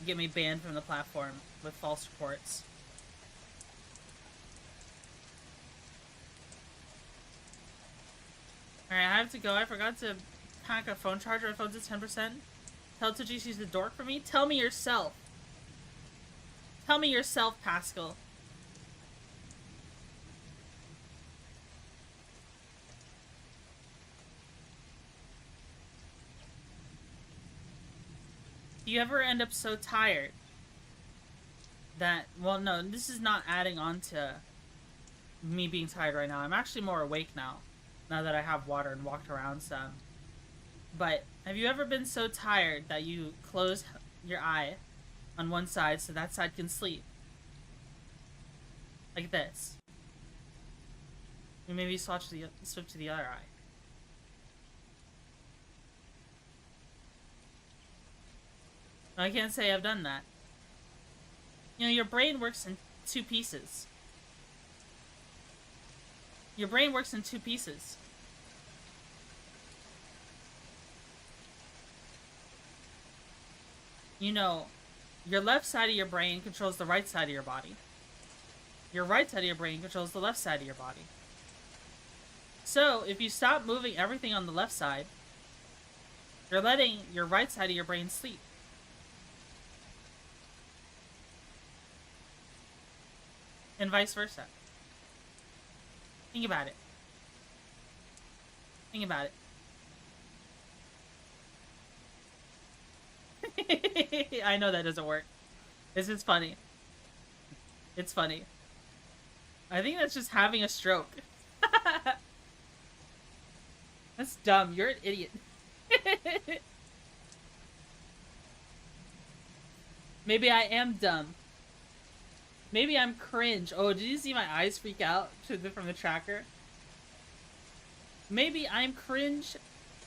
get me banned from the platform with false reports. Alright, I have to go. I forgot to pack a phone charger. My phone's at 10%. Tell Twitchy she's the dork for me. Tell me yourself. Tell me yourself, Pascal. Do you ever end up so tired that, well, no, this is not adding on to me being tired right now. I'm actually more awake now that I have water and walked around some. But have you ever been so tired that you close your eye on one side so that side can sleep? Like this. And maybe switch to the other eye. I can't say I've done that. You know, your brain works in two pieces. Your brain works in two pieces. You know, your left side of your brain controls the right side of your body. Your right side of your brain controls the left side of your body. So, if you stop moving everything on the left side, you're letting your right side of your brain sleep. And vice versa. Think about it. Think about it. I know that doesn't work. This is funny. It's funny. I think that's just having a stroke. That's dumb. You're an idiot. Maybe I am dumb. Maybe I'm cringe. Oh, did you see my eyes freak out from the tracker? Maybe I'm cringe.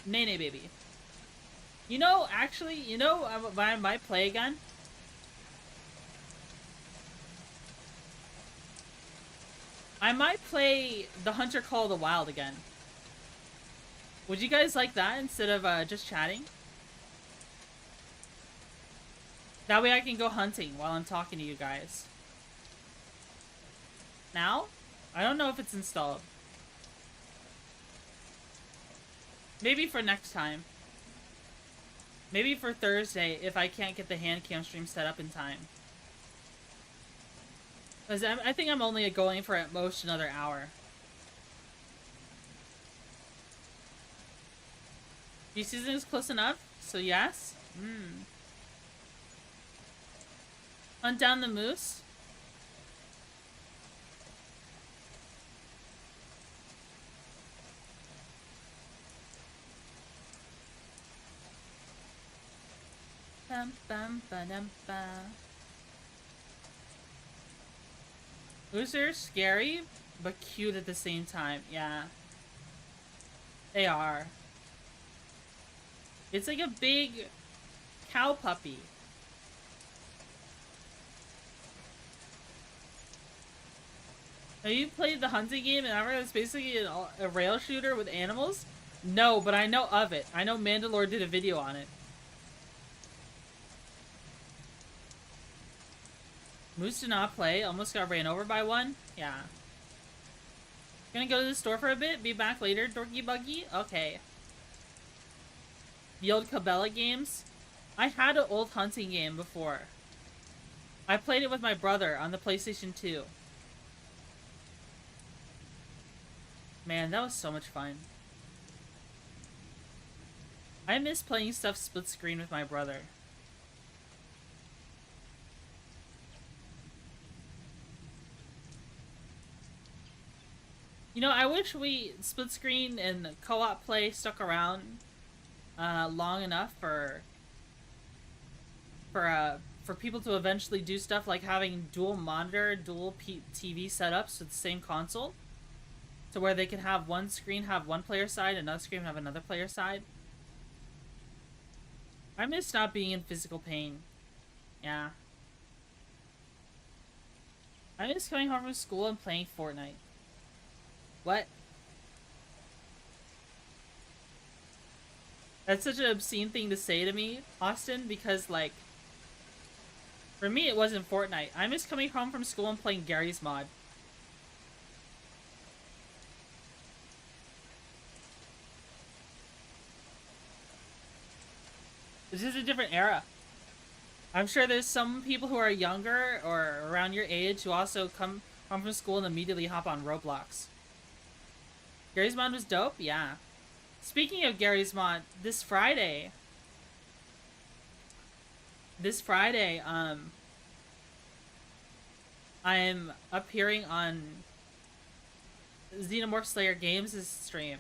Nene baby. You know, actually, you know what I might play again? I might play The Hunter Call of the Wild again. Would you guys like that instead of just chatting? That way I can go hunting while I'm talking to you guys. Now? I don't know if it's installed. Maybe for next time. Maybe for Thursday if I can't get the hand cam stream set up in time. Because I think I'm only going for at most another hour. The season is close enough, so yes. Hunt down the moose. Bum, bum, ba-dum, ba. Moose are scary, but cute at the same time. Yeah. They are. It's like a big cow puppy. Have you played the hunting game and ever? It's basically a rail shooter with animals? No, but I know of it. I know Mandalore did a video on it. Moose did not play. Almost got ran over by one. Yeah. Gonna go to the store for a bit. Be back later, Dorky Buggy. Okay. The old Cabela games. I had an old hunting game before. I played it with my brother on the PlayStation 2. Man, that was so much fun. I miss playing stuff split screen with my brother. You know, I wish we split screen and co-op play stuck around long enough for people to eventually do stuff like having dual monitor, dual TV setups with the same console, to where they can have one screen have one player side, another screen have another player side. I miss not being in physical pain. Yeah. I miss coming home from school and playing Fortnite. What? That's such an obscene thing to say to me, Austin, because, like, for me it wasn't Fortnite. I miss coming home from school and playing Gary's Mod. This is a different era. I'm sure there's some people who are younger or around your age who also come home from school and immediately hop on Roblox. Gary's Mod was dope? Yeah. Speaking of Gary's Mod, this Friday, this Friday, I'm appearing on Xenomorph Slayer Games' stream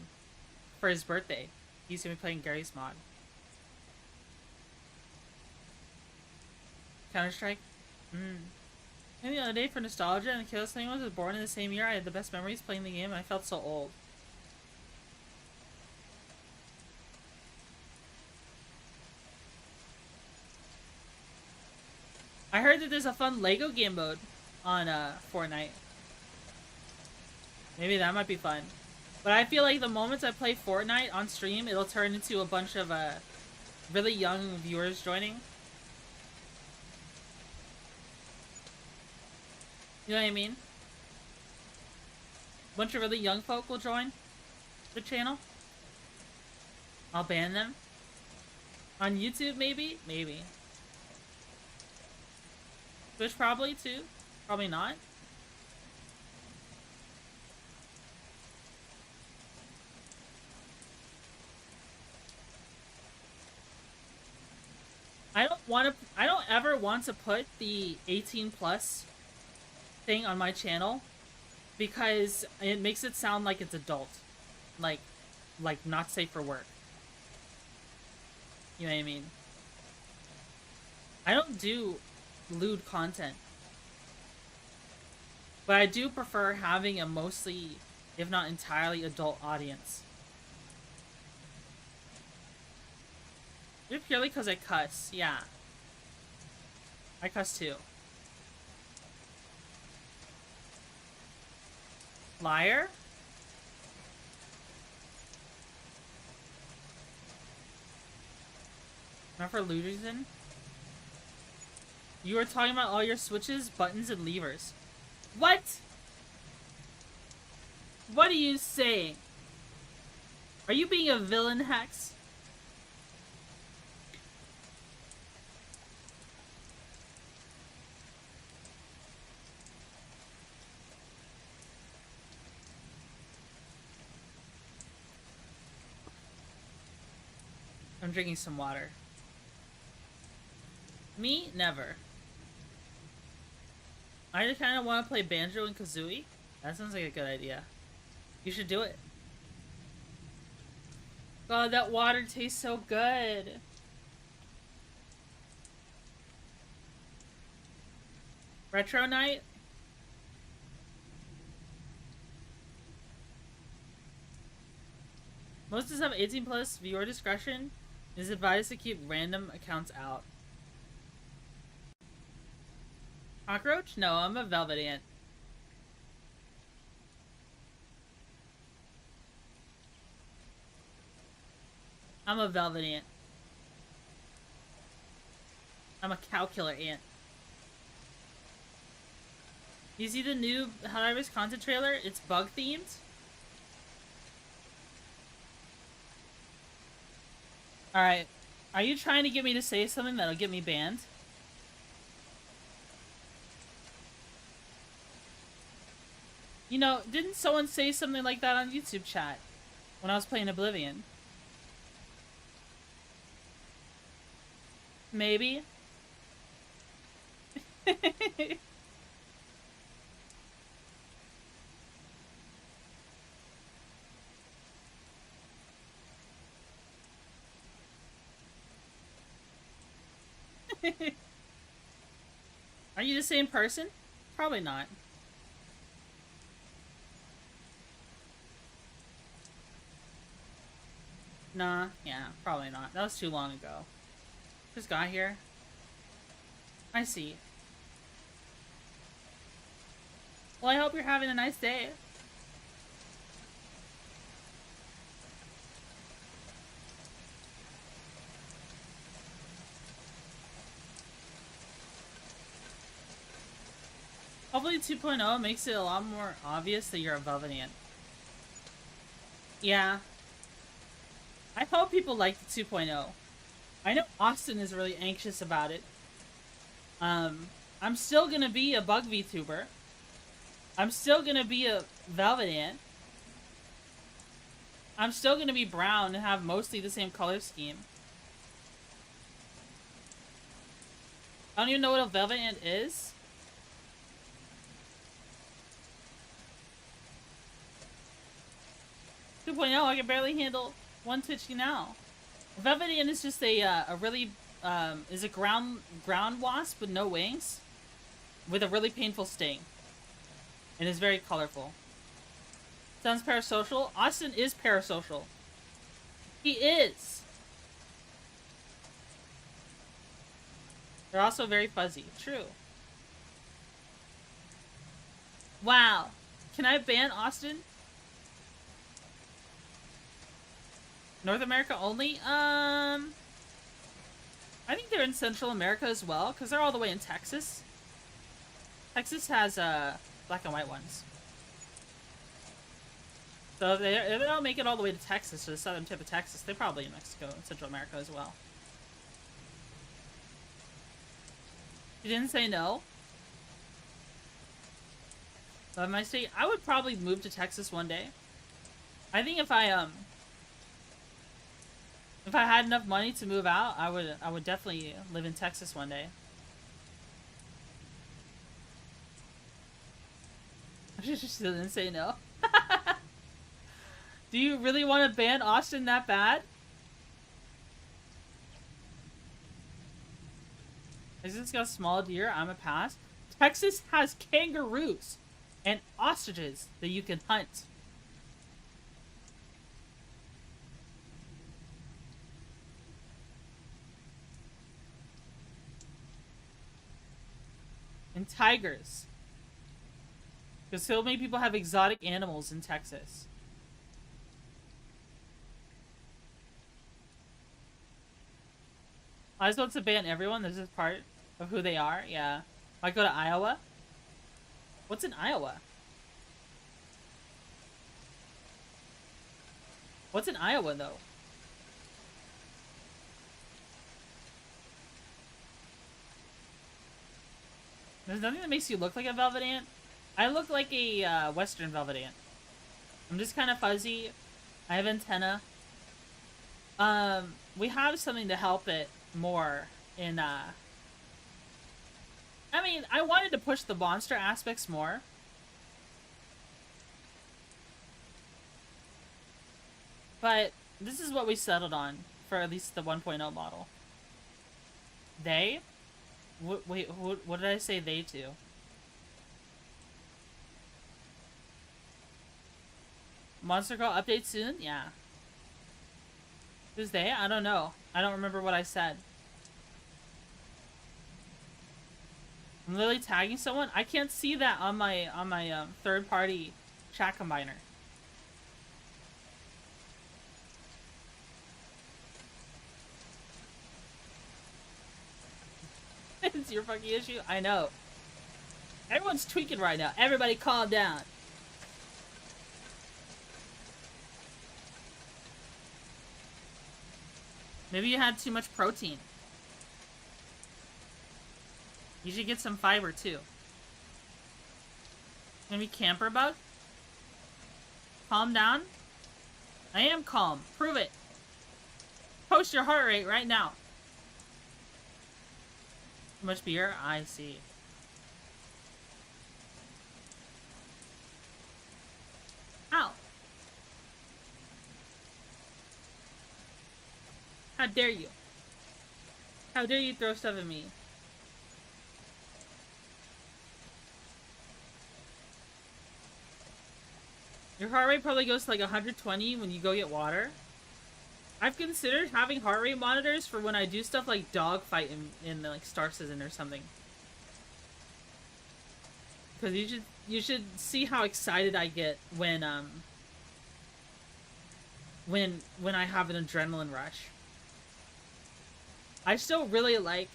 for his birthday. He's gonna be playing Gary's mod. Counter-Strike? And the other day for nostalgia, and the Killer Thing was born in the same year. I had the best memories playing the game, and I felt so old. I heard that there's a fun Lego game mode on Fortnite. Maybe that might be fun. But I feel like the moments I play Fortnite on stream, it'll turn into a bunch of really young viewers joining. You know what I mean? A bunch of really young folk will join the channel. I'll ban them. On YouTube, maybe? Maybe. Twitch probably, too. Probably not. I don't ever want to put the 18 plus thing on my channel because it makes it sound like it's adult. Like not safe for work. You know what I mean? I don't do lewd content. But I do prefer having a mostly, if not entirely, adult audience. Is it purely because I cuss? Yeah. I cuss too. Liar? Not for Luderson? You were talking about all your switches, buttons, and levers. What? What are you saying? Are you being a villain, Hex? I'm drinking some water. Me? Never. I just kind of want to play Banjo and Kazooie. That sounds like a good idea. You should do it. God, that water tastes so good. Retro night? Most of have 18 plus viewer discretion. It is advised to keep random accounts out. Cockroach? No, I'm a velvet ant. I'm a velvet ant. I'm a cow killer ant. You see the new Helldivers content trailer? It's bug themed. Alright. Are you trying to get me to say something that'll get me banned? You know, didn't someone say something like that on YouTube chat when I was playing Oblivion? Maybe. Are you the same person? Probably not. Nah, yeah, probably not. That was too long ago. Just got here. I see. Well, I hope you're having a nice day. Hopefully 2.0 makes it a lot more obvious that you're a Velvet Ant. Yeah. I hope people like the 2.0. I know Austin is really anxious about it. I'm still gonna be a bug VTuber. I'm still gonna be a Velvet Ant. I'm still gonna be brown and have mostly the same color scheme. I don't even know what a velvet ant is. I can barely handle one Twitchy now. A velvet ant is just a really is a ground wasp with no wings, with a really painful sting, and is very colorful. Sounds parasocial. Austin is parasocial. He is. They're also very fuzzy. True. Wow. Can I ban Austin? North America only? I think they're in Central America as well, because they're all the way in Texas. Texas has black and white ones. So if they don't make it all the way to Texas, to the southern tip of Texas, they're probably in Mexico and Central America as well. You didn't say no? Love my state. I would probably move to Texas one day. I think if I had enough money to move out, I would definitely live in Texas one day. She just didn't say no. Do you really want to ban Austin that bad? Texas got small deer. I'm a pass. Texas has kangaroos and ostriches that you can hunt. And tigers. Because so many people have exotic animals in Texas. I just want to ban everyone. This is part of who they are. Yeah. Might go to Iowa. What's in Iowa? What's in Iowa, though? There's nothing that makes you look like a velvet ant. I look like a western velvet ant. I'm just kind of fuzzy. I have antenna. We have something to help it more in I mean, I wanted to push the monster aspects more. But this is what we settled on for at least the 1.0 model. They? Wait, what did I say they to? Monster Girl update soon? Yeah. Who's they? I don't know. I don't remember what I said. I'm literally tagging someone? I can't see that on my third-party chat combiner. It's your fucking issue? I know. Everyone's tweaking right now. Everybody calm down. Maybe you had too much protein. You should get some fiber too. Maybe camper bug? Calm down? I am calm. Prove it. Post your heart rate right now. Too much beer? I see. Ow. How dare you? How dare you throw stuff at me? Your heart rate probably goes to like 120 when you go get water. I've considered having heart rate monitors for when I do stuff like dogfight in like Star Citizen or something. Because you should see how excited I get when I have an adrenaline rush. I still really like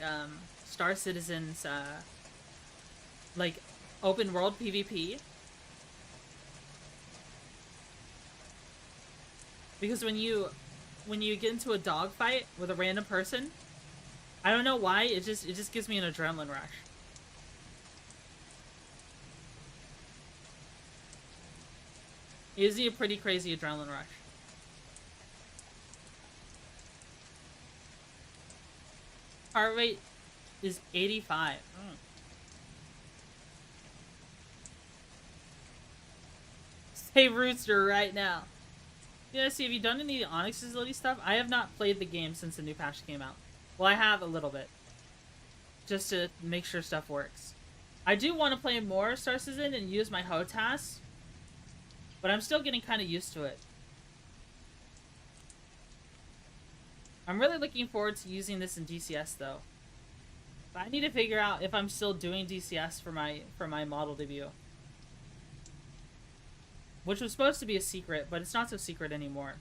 Star Citizen's like open world PvP. Because when you get into a dogfight with a random person, I don't know why, it just gives me an adrenaline rush. It gives me a pretty crazy adrenaline rush. Heart rate is 85. Say Rooster right now. Yeah, see, have you done any Onyx Facility stuff? I have not played the game since the new patch came out. Well, I have a little bit. Just to make sure stuff works. I do want to play more Star Citizen and use my HOTAS. But I'm still getting kind of used to it. I'm really looking forward to using this in DCS, though. But I need to figure out if I'm still doing DCS for my model debut. Which was supposed to be a secret, but it's not so secret anymore.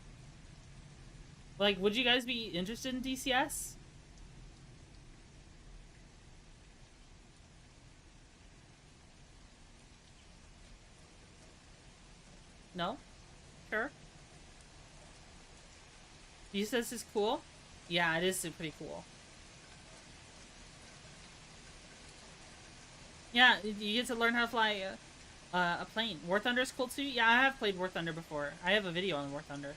Like, would you guys be interested in DCS? No? Sure? DCS is cool? Yeah, it is pretty cool. Yeah, you get to learn how to fly a plane. War Thunder is cool too? Yeah, I have played War Thunder before. I have a video on War Thunder.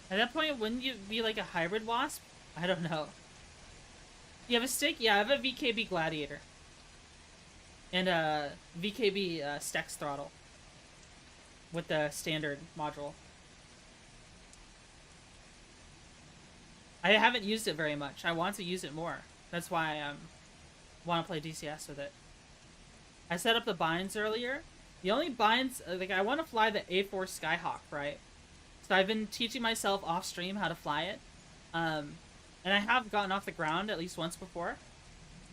At that point, wouldn't you be like a hybrid wasp? I don't know. You have a stick? Yeah, I have a VKB Gladiator. And a VKB Stex throttle. With the standard module. I haven't used it very much. I want to use it more. That's why I want to play DCS with it. I set up the binds earlier. The only binds, like, I want to fly the A4 Skyhawk, right? So I've been teaching myself off stream how to fly it. And I have gotten off the ground at least once before.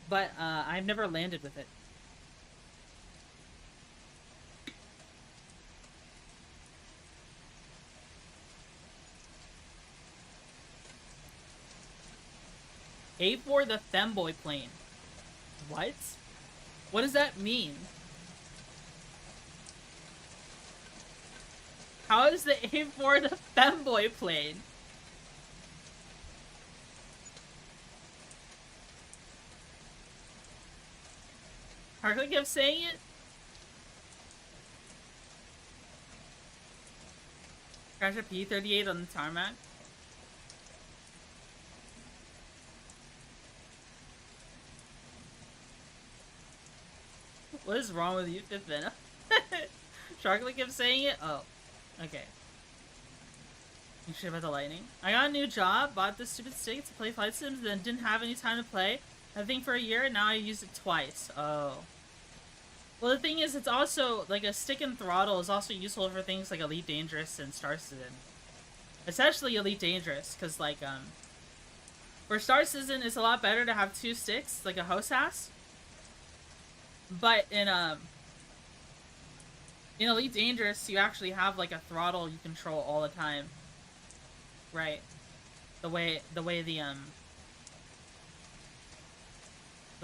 But I've never landed with it. A4 the femboy plane. What? What does that mean? How is the A4 the femboy plane? Harkley kept saying it? Crash a P-38 on the tarmac? What is wrong with you, Fifth Venom? Sharkly kept saying it? Oh. Okay. You sure about the lightning? I got a new job, bought this stupid stick to play Flight Sims, then didn't have any time to play. I think for a year, and now I used it twice. Oh. Well, the thing is, it's also, like, a stick and throttle is also useful for things like Elite Dangerous and Star Citizen. Especially Elite Dangerous, because, like, for Star Citizen, it's a lot better to have two sticks, like a HOTAS. But in Elite Dangerous, you actually have like a throttle you control all the time, right? The way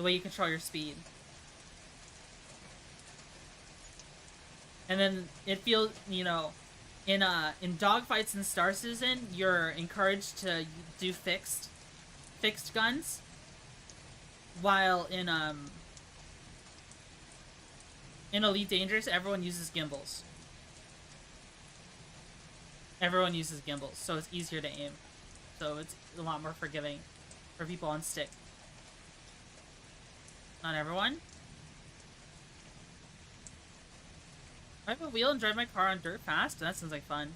you control your speed, and then it feels, you know, in dogfights in Star Citizen, you're encouraged to do fixed guns, while in Elite Dangerous, everyone uses gimbals. Everyone uses gimbals, so it's easier to aim. So it's a lot more forgiving for people on stick. Not everyone. I have a wheel and drive my car on dirt fast? That sounds like fun.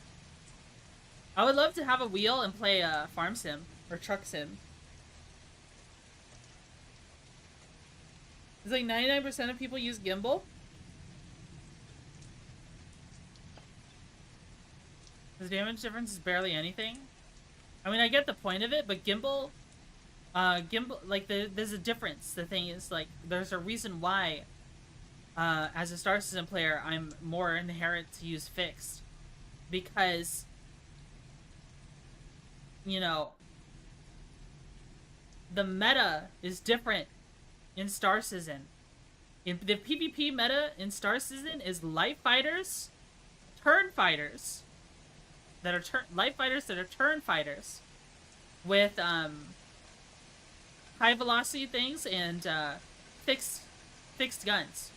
I would love to have a wheel and play a farm sim or truck sim. It's like 99% of people use gimbal. The damage difference is barely anything. I mean, I get the point of it, but gimbal, like, there's a difference. The thing is, like, there's a reason why, as a Star Citizen player, I'm more inherent to use fixed. Because, you know, the meta is different in Star Citizen. In the PvP meta in Star Citizen is light fighters, turn fighters, that are light fighters that are turn fighters, with high velocity things and fixed guns.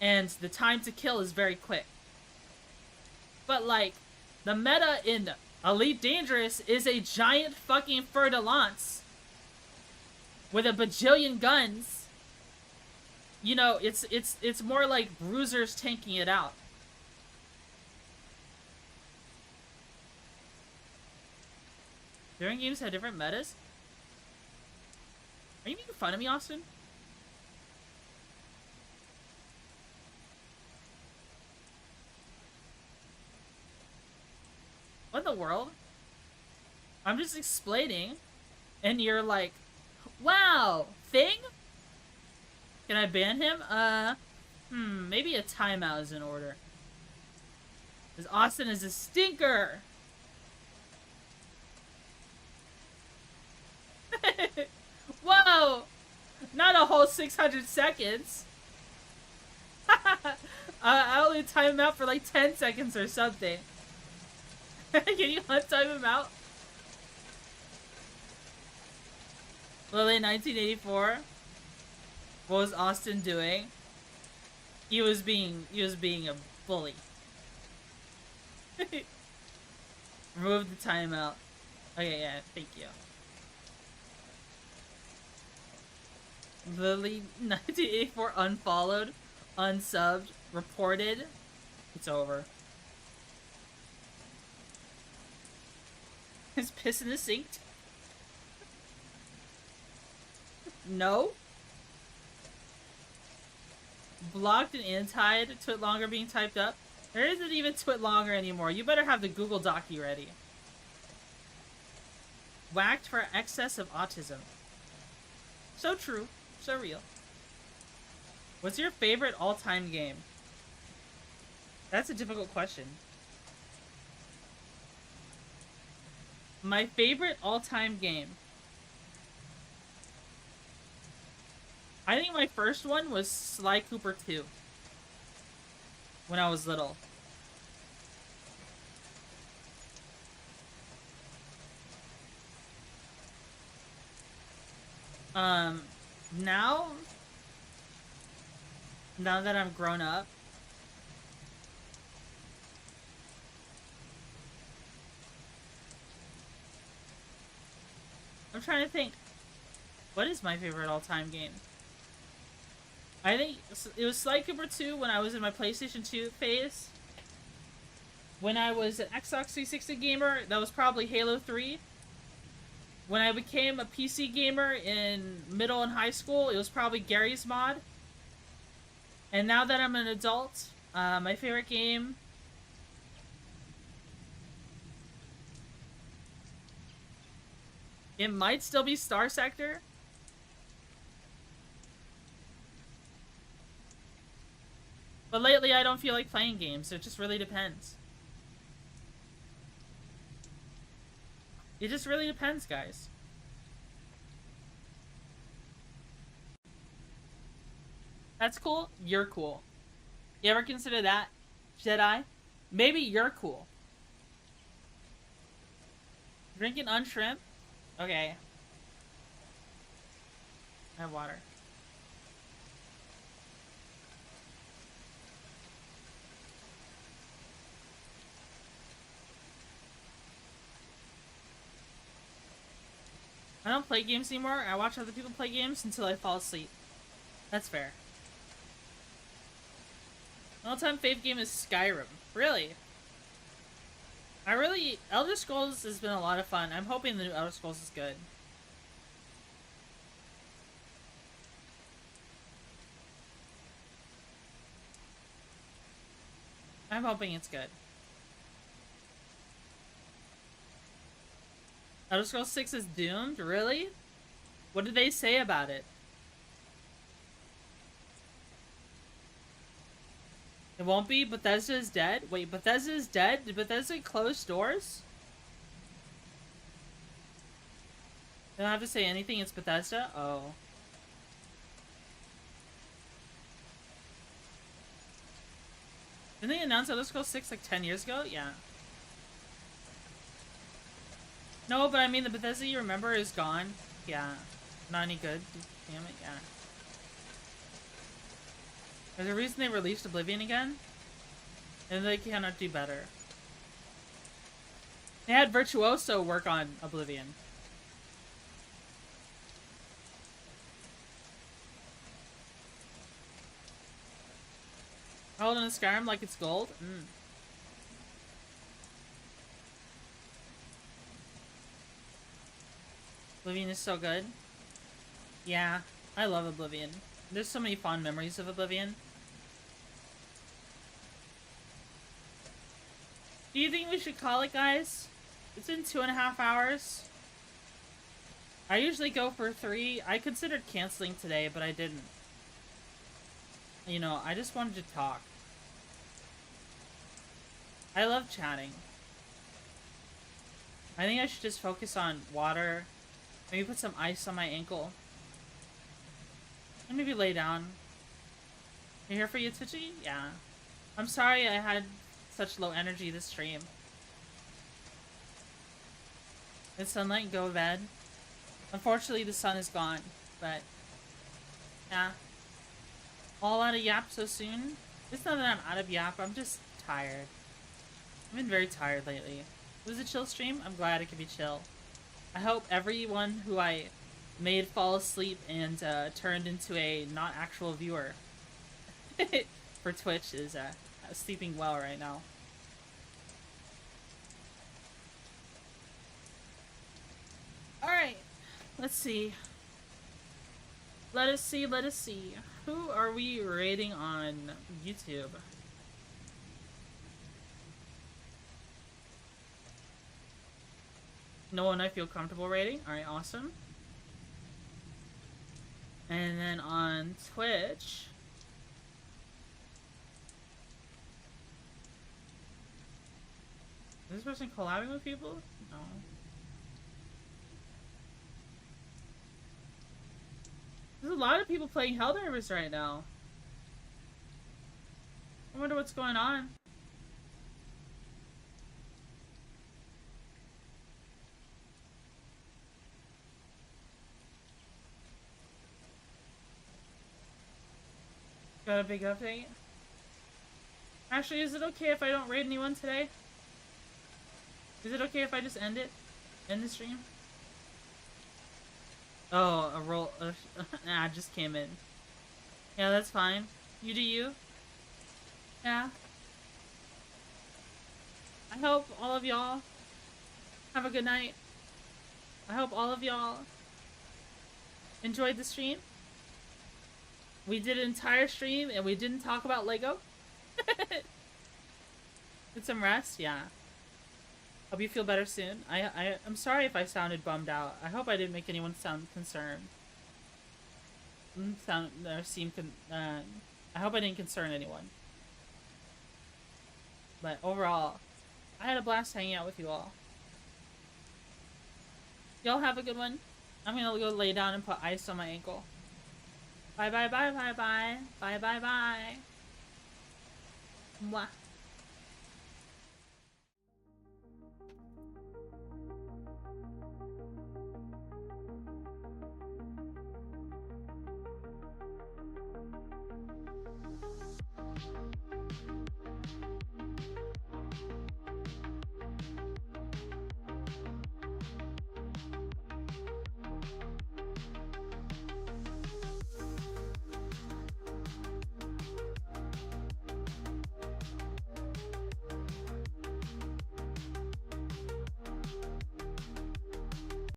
And the time to kill is very quick. But like The meta in Elite Dangerous is a giant fucking fer-de-lance with a bajillion guns. You know, it's more like bruisers tanking it out. Different games have different metas? Are you making fun of me, Austin? What in the world? I'm just explaining, and you're like, wow, thing? Can I ban him? Maybe a timeout is in order. Because Austin is a stinker! Whoa! Not a whole 600 seconds! I only time him out for like 10 seconds or something. Can you untime him out? Lily 1984. What was Austin doing? He was being a bully. Remove the timeout. Okay, yeah, thank you. Lily 1984 unfollowed, unsubbed, reported. It's over. Is piss in the sink? No. Blocked and antied. Twit longer being typed up. There isn't even twit longer anymore. You better have the Google Docu ready. Whacked for excess of autism. So true. So real. What's your favorite all-time game? That's a difficult question. My favorite all-time game. I think my first one was Sly Cooper 2. When I was little. Now that I'm grown up, I'm trying to think, what is my favorite all-time game? I think it was Sly Cooper 2 when I was in my PlayStation 2 phase. When I was an Xbox 360 gamer, that was probably Halo 3. When I became a PC gamer in middle and high school, it was probably Gary's Mod. And now that I'm an adult, my favorite game... It might still be Starsector. But lately I don't feel like playing games, so it just really depends. It just really depends, guys. That's cool. You're cool. You ever consider that, Jedi? Maybe you're cool. Drinking unshrimp? Okay. I have water. I don't play games anymore. I watch other people play games until I fall asleep. That's fair. My all-time fave game is Skyrim. Really? Elder Scrolls has been a lot of fun. I'm hoping the new Elder Scrolls is good. I'm hoping it's good. Elder Scrolls 6 is doomed? Really? What did they say about it? It won't be? Bethesda is dead? Wait, Bethesda is dead? Did Bethesda close doors? They don't have to say anything, it's Bethesda? Oh. Didn't they announce Elder Scrolls 6 like 10 years ago? Yeah. No, but I mean the Bethesda you remember is gone. Yeah. Not any good. Damn it, yeah. There's a reason they released Oblivion again. And they cannot do better. They had Virtuoso work on Oblivion. Holding a Skyrim like it's gold? Mm. Oblivion is so good. Yeah, I love Oblivion. There's so many fond memories of Oblivion. Do you think we should call it, guys? It's been 2.5 hours. I usually go for 3. I considered canceling today, but I didn't. You know, I just wanted to talk. I love chatting. I think I should just focus on water. Maybe put some ice on my ankle. And maybe lay down. You here for you, Twitchy? Yeah. I'm sorry I had such low energy this stream. It's sunlight, go to bed. Unfortunately, the sun is gone, but yeah. All out of yap so soon? It's not that I'm out of yap, I'm just tired. I've been very tired lately. It was a chill stream. I'm glad it could be chill. I hope everyone who I made fall asleep and turned into a not actual viewer for Twitch is sleeping well right now. Alright, let's see. Let us see, let us see. Who are we rating on YouTube? No one I feel comfortable rating. Alright, awesome. And then on Twitch... Is this person collabing with people? No. There's a lot of people playing Helldivers right now. I wonder what's going on. Got a big update? Actually, is it okay if I don't raid anyone today? Is it okay if I just end it? End the stream? Oh, a roll. Nah, just came in. Yeah, that's fine. You do you. Yeah. I hope all of y'all have a good night. I hope all of y'all enjoyed the stream. We did an entire stream and we didn't talk about Lego. Get some rest, yeah. Hope you feel better soon. I'm sorry if I sounded bummed out. I hope I didn't make anyone sound concerned. I hope I didn't concern anyone. But overall, I had a blast hanging out with you all. Y'all have a good one. I'm gonna go lay down and put ice on my ankle. Bye bye bye bye bye. Bye bye bye. Mwah.